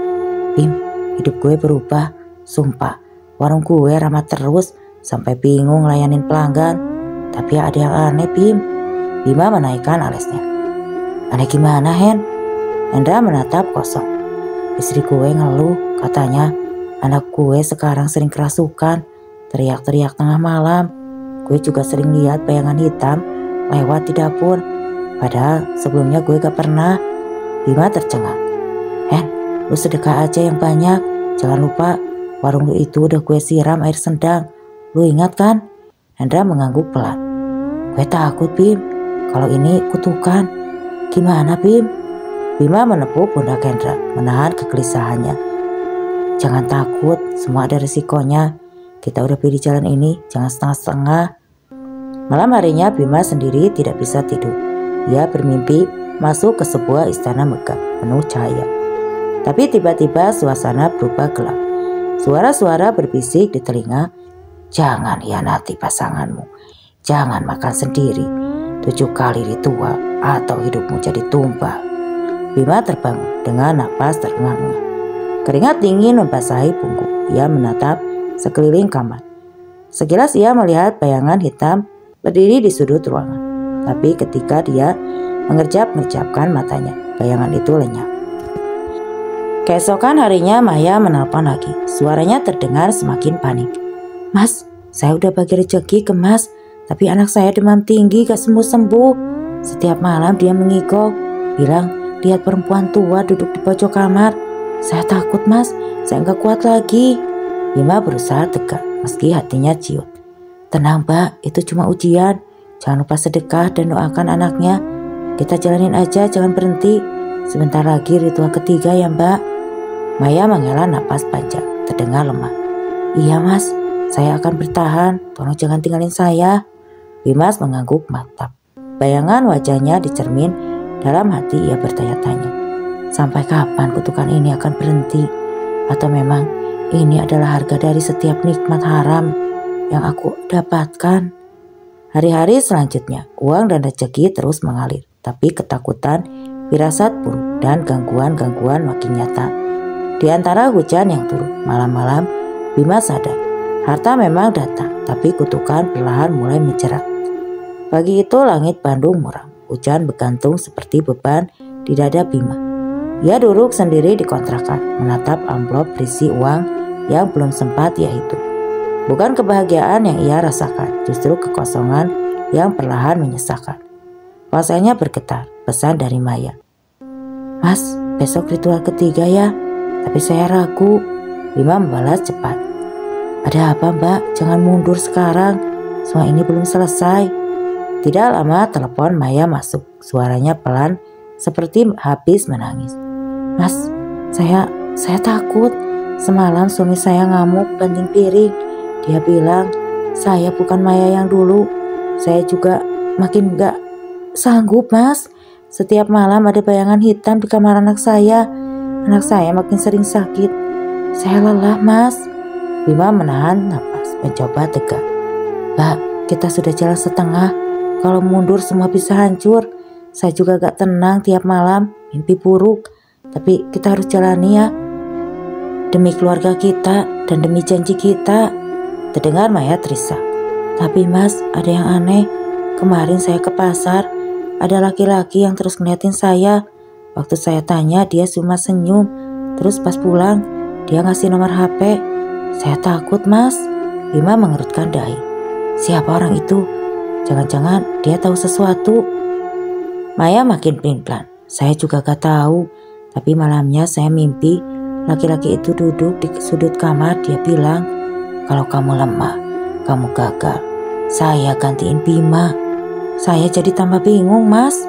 S1: Bim, hidup gue berubah, sumpah. Warung gue ramah terus, sampai bingung layanin pelanggan. Tapi ada yang aneh Bim. Bima menaikkan alisnya. Aneh gimana Hen? Hendra menatap kosong. Istri gue ngeluh, katanya anak gue sekarang sering kerasukan, teriak-teriak tengah malam. Gue juga sering lihat bayangan hitam lewat di dapur. Padahal sebelumnya gue gak pernah. Bima tercengang. Hen, lu sedekah aja yang banyak. Jangan lupa Warung lu itu udah gue siram air sendang. Lu ingat kan? Hendra mengangguk pelan. Gue takut, Bim. Kalau ini kutukan. Gimana, Bim? Bima menepuk pundak Hendra, menahan kegelisahannya. Jangan takut, semua ada resikonya. Kita udah pilih jalan ini, jangan setengah-setengah. Malam harinya Bima sendiri tidak bisa tidur. Ia bermimpi masuk ke sebuah istana megah penuh cahaya. Tapi tiba-tiba suasana berubah gelap. Suara-suara berbisik di telinga. Jangan hianati pasanganmu. Jangan makan sendiri. 7 kali ritual atau hidupmu jadi tumbal. Bima terbangun dengan napas terengah-engah. Keringat dingin membasahi punggung. Ia menatap sekeliling kamar. Sekilas ia melihat bayangan hitam berdiri di sudut ruangan. Tapi ketika dia mengerjap-ngerjapkan matanya, bayangan itu lenyap. Keesokan harinya Maya menelpon lagi. Suaranya terdengar semakin panik. Mas, saya udah bagi rezeki ke Mas, tapi anak saya demam tinggi gak sembuh-sembuh. Setiap malam dia mengigau, bilang lihat perempuan tua duduk di pojok kamar. Saya takut Mas, saya gak kuat lagi. Bima berusaha tegak meski hatinya ciut. Tenang Mbak, itu cuma ujian. Jangan lupa sedekah dan doakan anaknya. Kita jalanin aja, jangan berhenti. Sebentar lagi ritual ketiga ya Mbak. Maya menghela napas panjang, terdengar lemah. Iya Mas, saya akan bertahan. Tolong jangan tinggalin saya. Bimas mengangguk mantap. Bayangan wajahnya dicermin dalam hati ia bertanya-tanya. Sampai kapan kutukan ini akan berhenti? Atau memang ini adalah harga dari setiap nikmat haram yang aku dapatkan? Hari-hari selanjutnya, uang dan rezeki terus mengalir. Tapi ketakutan, firasat buruk, dan gangguan-gangguan makin nyata. Di antara hujan yang turun, malam-malam Bima sadar. Harta memang datang, tapi kutukan perlahan mulai menjerat. Pagi itu langit Bandung muram. Hujan bergantung seperti beban di dada Bima. Ia duduk sendiri di kontrakan, menatap amplop berisi uang yang belum sempat ia hitung. Bukan kebahagiaan yang ia rasakan, justru kekosongan yang perlahan menyesakkan. Puasanya bergetar, pesan dari Maya. Mas, besok ritual ketiga ya, tapi saya ragu. Bima membalas cepat. Ada apa Mbak? Jangan mundur sekarang, semua ini belum selesai. Tidak lama telepon Maya masuk, suaranya pelan seperti habis menangis. Mas, saya takut. Semalam suami saya ngamuk banting piring. Dia bilang, saya bukan Maya yang dulu. Saya juga makin gak sanggup Mas. Setiap malam ada bayangan hitam di kamar anak saya. Anak saya makin sering sakit. Saya lelah Mas. Bima menahan napas, mencoba tegak. Mbak, kita sudah jalan setengah. Kalau mundur semua bisa hancur. Saya juga gak tenang tiap malam, mimpi buruk. Tapi kita harus jalani ya. Demi keluarga kita dan demi janji kita. Terdengar Maya terisak. Tapi Mas, ada yang aneh. Kemarin saya ke pasar, ada laki-laki yang terus ngeliatin saya. Waktu saya tanya, dia cuma senyum. Terus pas pulang, dia ngasih nomor HP. Saya takut Mas. Bima mengerutkan dahi. Siapa orang itu? Jangan-jangan dia tahu sesuatu. Maya makin pelin-pelan. Saya juga gak tahu. Tapi malamnya saya mimpi laki-laki itu duduk di sudut kamar. Dia bilang, kalau kamu lemah, kamu gagal. Saya gantiin Bima. Saya jadi tambah bingung Mas.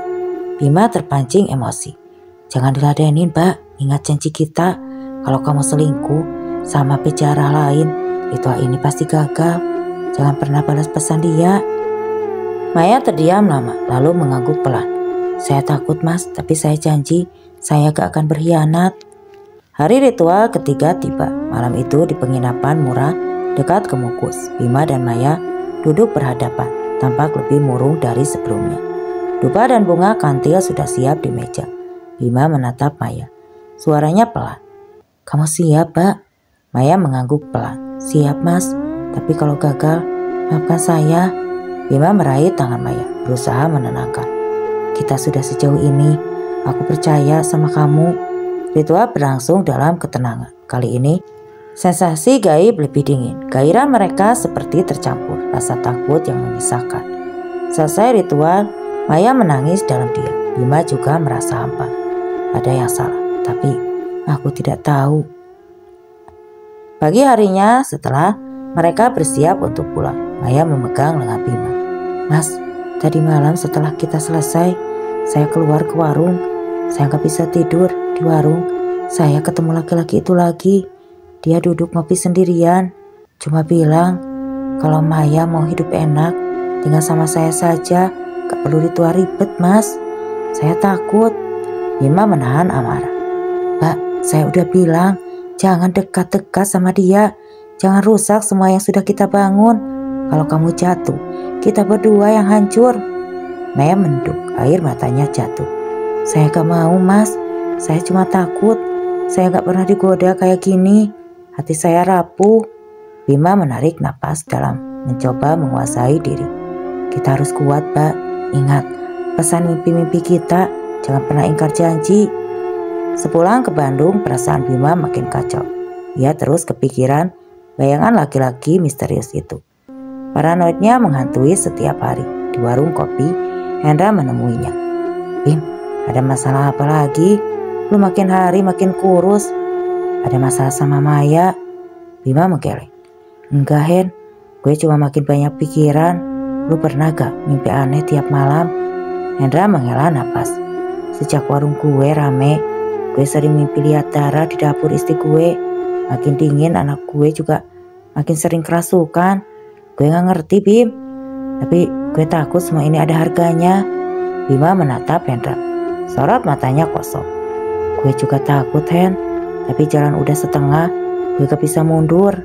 S1: Bima terpancing emosi. Jangan diladenin Mbak. Ingat janji kita. Kalau kamu selingkuh sama pejarah lain, ritual ini pasti gagal. Jangan pernah balas pesan dia. Maya terdiam lama lalu mengangguk pelan. Saya takut Mas, tapi saya janji saya gak akan berkhianat. Hari ritual ketiga tiba. Malam itu di penginapan murah dekat Kemukus. Bima dan Maya duduk berhadapan, tampak lebih murung dari sebelumnya. Dupa dan bunga kantil sudah siap di meja. Bima menatap Maya. Suaranya pelan. Kamu siap, Mbak? Maya mengangguk pelan. Siap, Mas. Tapi kalau gagal, maafkan saya. Bima meraih tangan Maya, berusaha menenangkan. Kita sudah sejauh ini. Aku percaya sama kamu. Ritual berlangsung dalam ketenangan. Kali ini, sensasi gaib lebih dingin. Gairah mereka seperti tercampur rasa takut yang menyesakkan. Selesai ritual, Maya menangis dalam diam. Bima juga merasa hampa. Ada yang salah, tapi aku tidak tahu. Pagi harinya setelah mereka bersiap untuk pulang, Maya memegang lengan Bima. Mas, tadi malam setelah kita selesai, saya keluar ke warung. Saya gak bisa tidur di warung. Saya ketemu laki-laki itu lagi. Dia duduk ngopi sendirian. Cuma bilang kalau Maya mau hidup enak, tinggal sama saya saja. Gak perlu ritual ribet, Mas. Saya takut. Bima menahan amarah. Mbak, saya udah bilang jangan dekat-dekat sama dia. Jangan rusak semua yang sudah kita bangun. Kalau kamu jatuh, kita berdua yang hancur. Maya menduk, air matanya jatuh. Saya gak mau, Mas. Saya cuma takut. Saya gak pernah digoda kayak gini. Hati saya rapuh. Bima menarik napas dalam, mencoba menguasai diri. Kita harus kuat, Mbak. Ingat, pesan mimpi-mimpi kita. Jangan pernah ingkar janji. Sepulang ke Bandung, perasaan Bima makin kacau. Ia terus kepikiran bayangan laki-laki misterius itu. Paranoidnya menghantui setiap hari. Di warung kopi, Hendra menemuinya. Bim, ada masalah apa lagi? Lu makin hari makin kurus. Ada masalah sama Maya? Bima menggeleng. Enggak, Hen. Gue cuma makin banyak pikiran. Lu pernah gak mimpi aneh tiap malam? Hendra menghela napas. Sejak warung gue rame, gue sering mimpi lihat darah di dapur istri gue. Makin dingin anak gue juga makin sering kerasukan. Gue gak ngerti, Bim. Tapi gue takut semua ini ada harganya. Bima menatap Hendra. Sorot matanya kosong. Gue juga takut, Hen. Tapi jalan udah setengah, gue gak bisa mundur.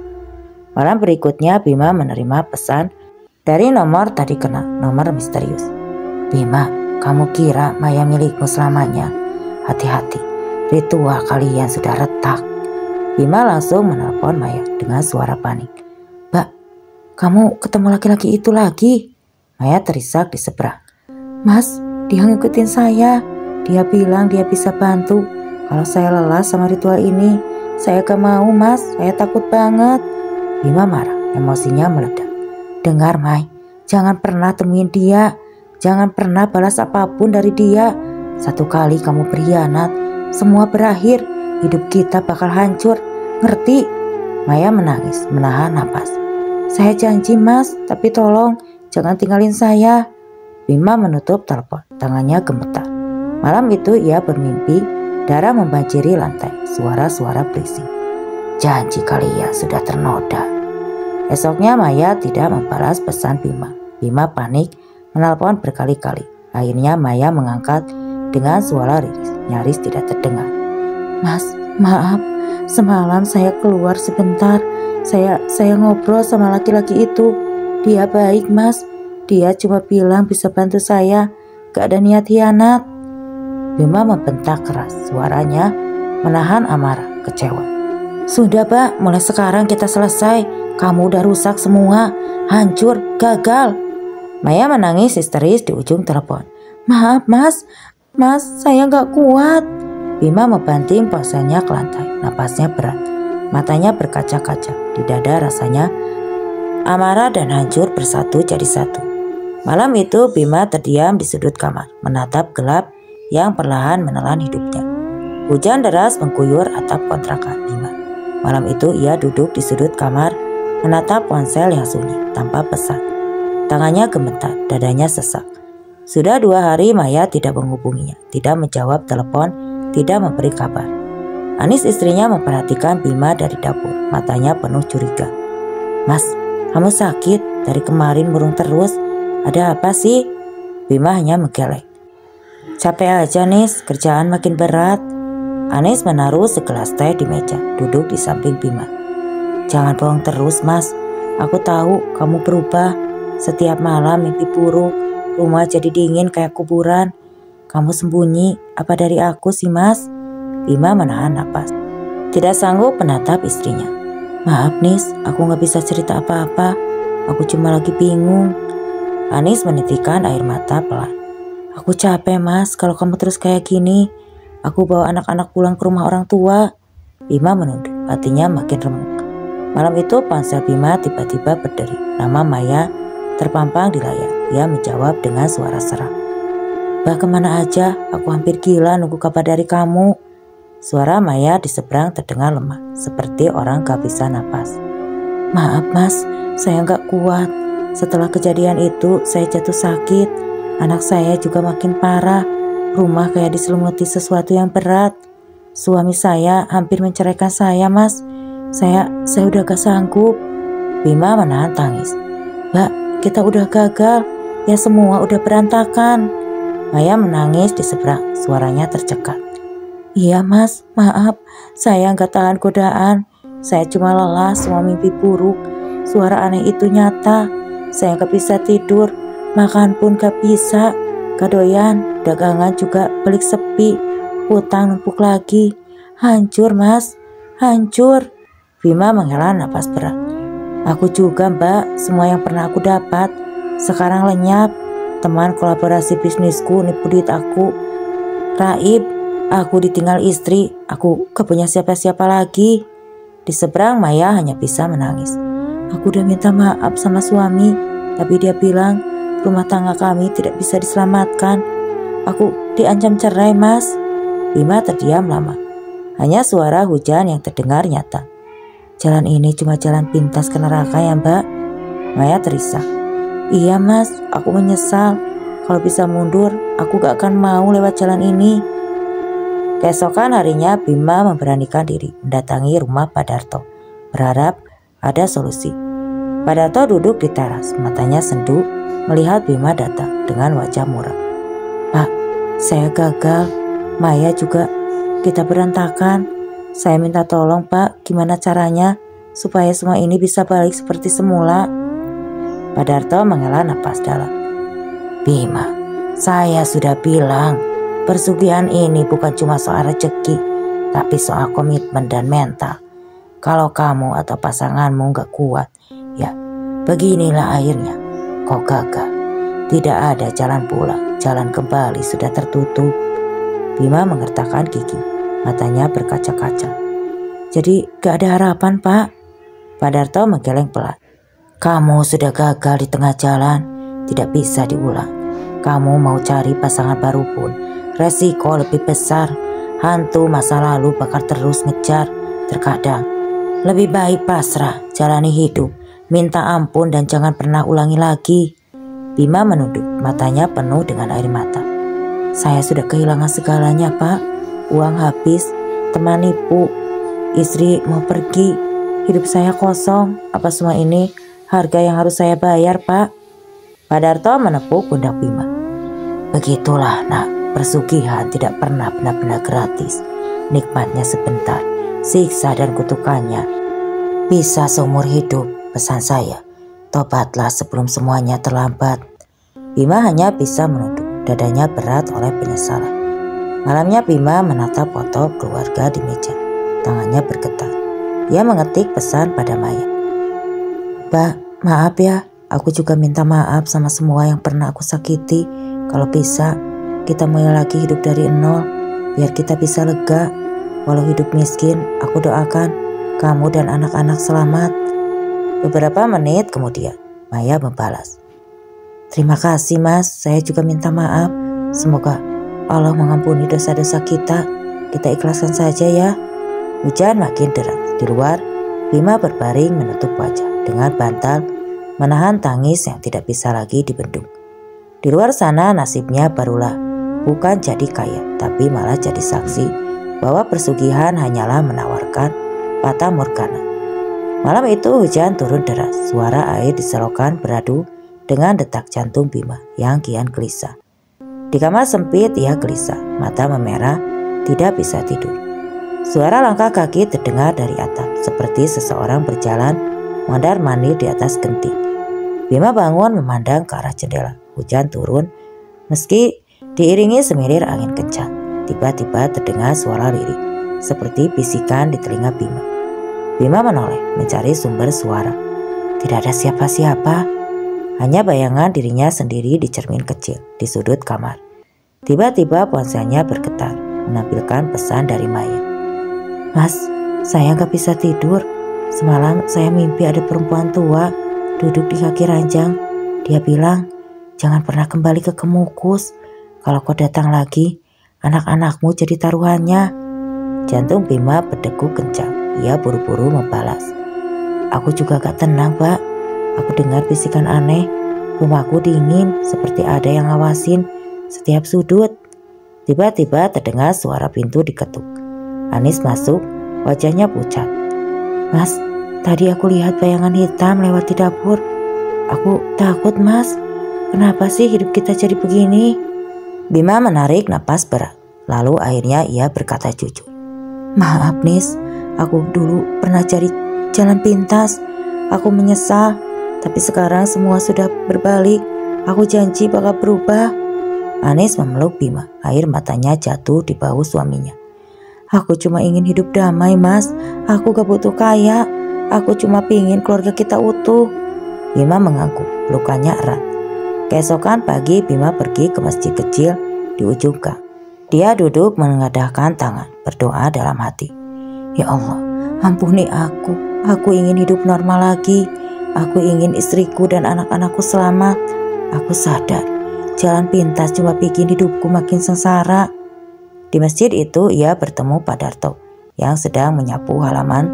S1: Malam berikutnya Bima menerima pesan dari nomor tadi kena, nomor misterius. Bima, kamu kira Maya milikmu selamanya? Hati-hati, ritual kalian sudah retak. Bima langsung menelpon Maya dengan suara panik. Mbak, kamu ketemu laki-laki itu lagi? Maya terisak di seberang. Mas, dia ngikutin saya. Dia bilang dia bisa bantu. Kalau saya lelah sama ritual ini, saya gak mau, Mas. Saya takut banget. Bima marah, emosinya meledak. Dengar, Mai, jangan pernah temuin dia. Jangan pernah balas apapun dari dia. Satu kali kamu berkhianat, semua berakhir. Hidup kita bakal hancur. Ngerti? Maya menangis, menahan napas. Saya janji, Mas, tapi tolong jangan tinggalin saya. Bima menutup telepon, tangannya gemetar. Malam itu ia bermimpi darah membanjiri lantai, suara-suara berisik. Janji kalian sudah ternoda. Esoknya Maya tidak membalas pesan Bima. Bima panik, menelpon berkali-kali. Akhirnya Maya mengangkat dengan suara nyaris tidak terdengar. Mas, maaf, semalam saya keluar sebentar. Saya ngobrol sama laki-laki itu. Dia baik, Mas. Dia cuma bilang bisa bantu saya. Gak ada niat hianat. Bima membentak keras. Suaranya menahan amarah, kecewa. Sudah, Pak, mulai sekarang kita selesai. Kamu udah rusak semua. Hancur, gagal. Maya menangis histeris di ujung telepon. Maaf, Mas. Mas, saya gak kuat. Bima membanting posenya ke lantai. Napasnya berat. Matanya berkaca-kaca. Di dada rasanya amarah dan hancur bersatu jadi satu. Malam itu Bima terdiam di sudut kamar, menatap gelap yang perlahan menelan hidupnya. Hujan deras mengguyur atap kontrakan Bima. Malam itu ia duduk di sudut kamar, menatap ponsel yang sunyi tanpa pesan. Tangannya gemetar, dadanya sesak. Sudah 2 hari Maya tidak menghubunginya, tidak menjawab telepon, tidak memberi kabar. Anis istrinya memperhatikan Bima dari dapur, matanya penuh curiga. Mas, kamu sakit? Dari kemarin murung terus. Ada apa sih? Bima hanya menggeleng. Capek aja, Nis, kerjaan makin berat. Anis menaruh segelas teh di meja, duduk di samping Bima. Jangan bohong terus, Mas. Aku tahu kamu berubah. Setiap malam mimpi buruk, rumah jadi dingin kayak kuburan. Kamu sembunyi, apa dari aku sih, Mas? Bima menahan napas. Tidak sanggup menatap istrinya. Maaf, Nis, aku gak bisa cerita apa-apa. Aku cuma lagi bingung. Anis menitikkan air mata pelan. Aku capek, Mas, kalau kamu terus kayak gini. Aku bawa anak-anak pulang ke rumah orang tua. Bima menunduk, hatinya makin remuk. Malam itu ponsel Bima tiba-tiba berderi. Nama Maya terpampang di layar. Ia menjawab dengan suara seram. Bah, kemana aja? Aku hampir gila nunggu kabar dari kamu. Suara Maya di seberang terdengar lemah, seperti orang kehabisan napas. Maaf mas, saya nggak kuat. Setelah kejadian itu saya jatuh sakit. Anak saya juga makin parah. Rumah kayak diselimuti sesuatu yang berat. Suami saya hampir menceraikan saya mas. Saya udah gak sanggup. Bima menahan tangis. Mbak, kita udah gagal. Ya semua udah berantakan. Maya menangis di seberang, suaranya tercekat. Iya mas, maaf, saya nggak tahan godaan. Saya cuma lelah, semua mimpi buruk. Suara aneh itu nyata. Saya nggak bisa tidur, makan pun nggak bisa. Gak doyan, dagangan juga pelik sepi. Hutang numpuk lagi. Hancur mas, hancur. Bima menghela napas berat. Aku juga mbak, semua yang pernah aku dapat sekarang lenyap. Teman kolaborasi bisnisku nipu duit aku. Raib, aku ditinggal istri, aku gak punya siapa-siapa lagi. Di seberang Maya hanya bisa menangis. Aku udah minta maaf sama suami, tapi dia bilang rumah tangga kami tidak bisa diselamatkan. Aku diancam cerai mas. Bima terdiam lama. Hanya suara hujan yang terdengar nyata. Jalan ini cuma jalan pintas ke neraka ya mbak. Maya terisak. Iya mas, aku menyesal. Kalau bisa mundur, aku gak akan mau lewat jalan ini. Keesokan harinya Bima memberanikan diri mendatangi rumah Pak Darto, berharap ada solusi. Pak Darto duduk di teras, matanya sendu melihat Bima datang dengan wajah muram. Pak, saya gagal, Maya juga, kita berantakan. Saya minta tolong Pak, gimana caranya supaya semua ini bisa balik seperti semula? Pak Darto menghela napas dalam. Bima, saya sudah bilang, pesugihan ini bukan cuma soal rezeki, tapi soal komitmen dan mental. Kalau kamu atau pasanganmu gak kuat, ya beginilah akhirnya. Kau gagal. Tidak ada jalan pulang, jalan kembali sudah tertutup. Bima mengertakkan gigi, matanya berkaca-kaca. Jadi gak ada harapan Pak? Pak Darto menggeleng pelan. Kamu sudah gagal di tengah jalan, tidak bisa diulang. Kamu mau cari pasangan baru pun resiko lebih besar. Hantu masa lalu bakal terus ngejar. Terkadang lebih baik pasrah, jalani hidup, minta ampun dan jangan pernah ulangi lagi. Bima menunduk, matanya penuh dengan air mata. Saya sudah kehilangan segalanya Pak. Uang habis, teman nipu, istri mau pergi, hidup saya kosong. Apa semua ini harga yang harus saya bayar Pak? Pak Darto menepuk pundak Bima. Begitulah nak, pesugihan tidak pernah benar-benar gratis. Nikmatnya sebentar, siksa dan kutukannya bisa seumur hidup. Pesan saya, tobatlah sebelum semuanya terlambat. Bima hanya bisa menunduk, dadanya berat oleh penyesalan. Malamnya Bima menatap foto keluarga di meja, tangannya bergetar. Ia mengetik pesan pada Maya. Mbak, maaf ya, aku juga minta maaf sama semua yang pernah aku sakiti. Kalau bisa, kita mulai lagi hidup dari nol, biar kita bisa lega. Walau hidup miskin, aku doakan kamu dan anak-anak selamat. Beberapa menit kemudian, Maya membalas. Terima kasih mas, saya juga minta maaf. Semoga Allah mengampuni dosa-dosa kita. Kita ikhlaskan saja ya. Hujan makin deras. Di luar, Bima berbaring menutup wajah dengan bantal, menahan tangis yang tidak bisa lagi dibendung. Di luar sana nasibnya barulah bukan jadi kaya, tapi malah jadi saksi bahwa persugihan hanyalah menawarkan fata morgana. Malam itu hujan turun deras, suara air di selokan beradu dengan detak jantung Bima yang kian gelisah. Di kamar sempit ia gelisah, mata memerah, tidak bisa tidur. Suara langkah kaki terdengar dari atap, seperti seseorang berjalan mondar-mandir di atas genting. Bima bangun memandang ke arah jendela. Hujan turun, meski diiringi semilir angin kencang. Tiba-tiba terdengar suara lirik, seperti bisikan di telinga Bima. Bima menoleh, mencari sumber suara. Tidak ada siapa-siapa, hanya bayangan dirinya sendiri di cermin kecil di sudut kamar. Tiba-tiba ponselnya bergetar, menampilkan pesan dari Maya. Mas, saya gak bisa tidur. Semalam saya mimpi ada perempuan tua duduk di kaki ranjang. Dia bilang, jangan pernah kembali ke Kemukus. Kalau kau datang lagi, anak-anakmu jadi taruhannya. Jantung Bima berdegup kencang. Ia buru-buru membalas. Aku juga gak tenang, Pak. Aku dengar bisikan aneh. Rumahku dingin, seperti ada yang ngawasin setiap sudut. Tiba-tiba terdengar suara pintu diketuk. Anis masuk, wajahnya pucat. Mas, tadi aku lihat bayangan hitam lewat di dapur. Aku takut, Mas. Kenapa sih hidup kita jadi begini? Bima menarik napas berat. Lalu akhirnya ia berkata jujur. Maaf, Nis. Aku dulu pernah cari jalan pintas. Aku menyesal. Tapi sekarang semua sudah berbalik. Aku janji bakal berubah. Anis memeluk Bima. Air matanya jatuh di bahu suaminya. Aku cuma ingin hidup damai, Mas. Aku gak butuh kaya. Aku cuma pingin keluarga kita utuh. Bima mengangguk. Lukanya erat. Keesokan pagi Bima pergi ke masjid kecil di ujung gang. Dia duduk menengadahkan tangan, berdoa dalam hati. Ya Allah, ampuni aku. Aku ingin hidup normal lagi. Aku ingin istriku dan anak-anakku selamat. Aku sadar, jalan pintas cuma bikin hidupku makin sengsara. Di masjid itu ia bertemu Pak Darto yang sedang menyapu halaman.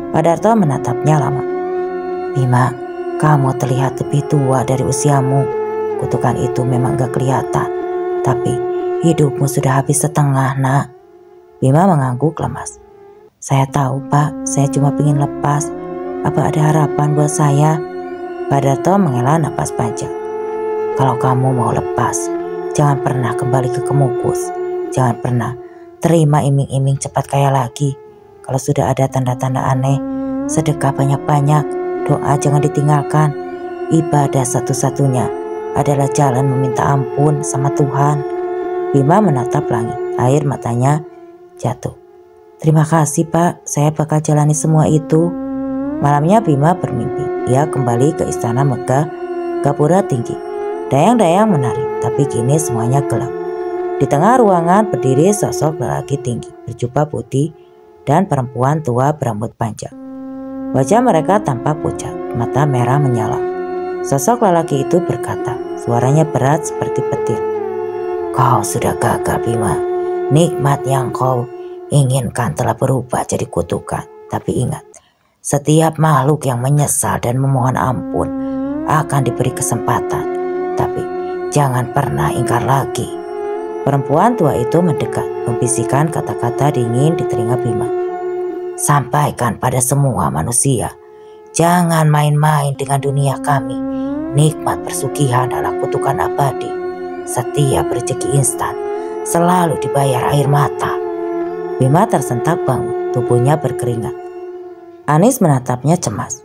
S1: Pak Darto menatapnya lama. Bima, kamu terlihat lebih tua dari usiamu. Kutukan itu memang gak kelihatan, tapi hidupmu sudah habis setengah, nak. Bima mengangguk lemas. Saya tahu, Pak, saya cuma ingin lepas. Apa ada harapan buat saya? Pak Darto menghela napas panjang. Kalau kamu mau lepas, jangan pernah kembali ke Kemukus. Jangan pernah terima iming-iming cepat kaya lagi. Kalau sudah ada tanda-tanda aneh, sedekah banyak-banyak, doa jangan ditinggalkan. Ibadah satu-satunya adalah jalan meminta ampun sama Tuhan. Bima menatap langit, air matanya jatuh. Terima kasih, Pak, saya bakal jalani semua itu. Malamnya Bima bermimpi. Ia kembali ke istana megah, gapura tinggi. Dayang-dayang menari, tapi kini semuanya gelap. Di tengah ruangan berdiri sosok lelaki tinggi, berjubah putih, dan perempuan tua berambut panjang. Wajah mereka tampak pucat, mata merah menyala. Sosok lelaki itu berkata, suaranya berat seperti petir. Kau sudah gagal, Bima. Nikmat yang kau inginkan telah berubah jadi kutukan. Tapi ingat, setiap makhluk yang menyesal dan memohon ampun akan diberi kesempatan. Tapi jangan pernah ingkar lagi. Perempuan tua itu mendekat, membisikkan kata-kata dingin di telinga Bima. Sampaikan pada semua manusia, jangan main-main dengan dunia kami. Nikmat persugihan adalah kutukan abadi. Setiap rezeki instan selalu dibayar air mata. Bima tersentak bangun, tubuhnya berkeringat. Anis menatapnya cemas.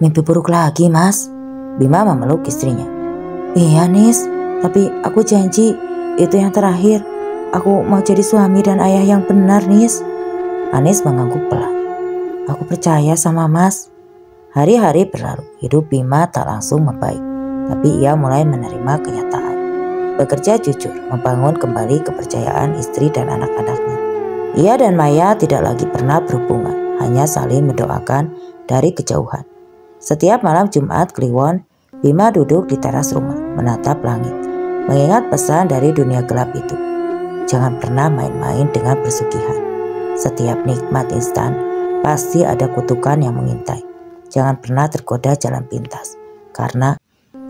S1: Mimpi buruk lagi, Mas. Bima memeluk istrinya. Iya, Nis, tapi aku janji itu yang terakhir. Aku mau jadi suami dan ayah yang benar, Nis. Anis mengangguk pelan. Aku percaya sama Mas. Hari-hari berlalu, hidup Bima tak langsung membaik, tapi ia mulai menerima kenyataan. Bekerja jujur, membangun kembali kepercayaan istri dan anak-anaknya. Ia dan Maya tidak lagi pernah berhubungan, hanya saling mendoakan dari kejauhan. Setiap malam Jumat Kliwon, Bima duduk di teras rumah, menatap langit, mengingat pesan dari dunia gelap itu. Jangan pernah main-main dengan persugihan. Setiap nikmat instan, pasti ada kutukan yang mengintai. Jangan pernah tergoda jalan pintas, karena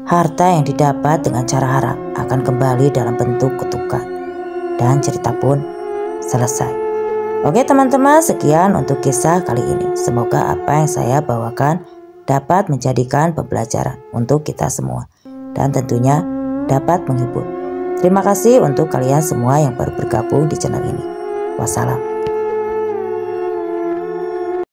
S1: harta yang didapat dengan cara haram akan kembali dalam bentuk kutukan. Dan cerita pun selesai. Oke teman-teman, sekian untuk kisah kali ini. Semoga apa yang saya bawakan dapat menjadikan pembelajaran untuk kita semua. Dan tentunya dapat menghibur. Terima kasih untuk kalian semua yang baru bergabung di channel ini. Wassalam.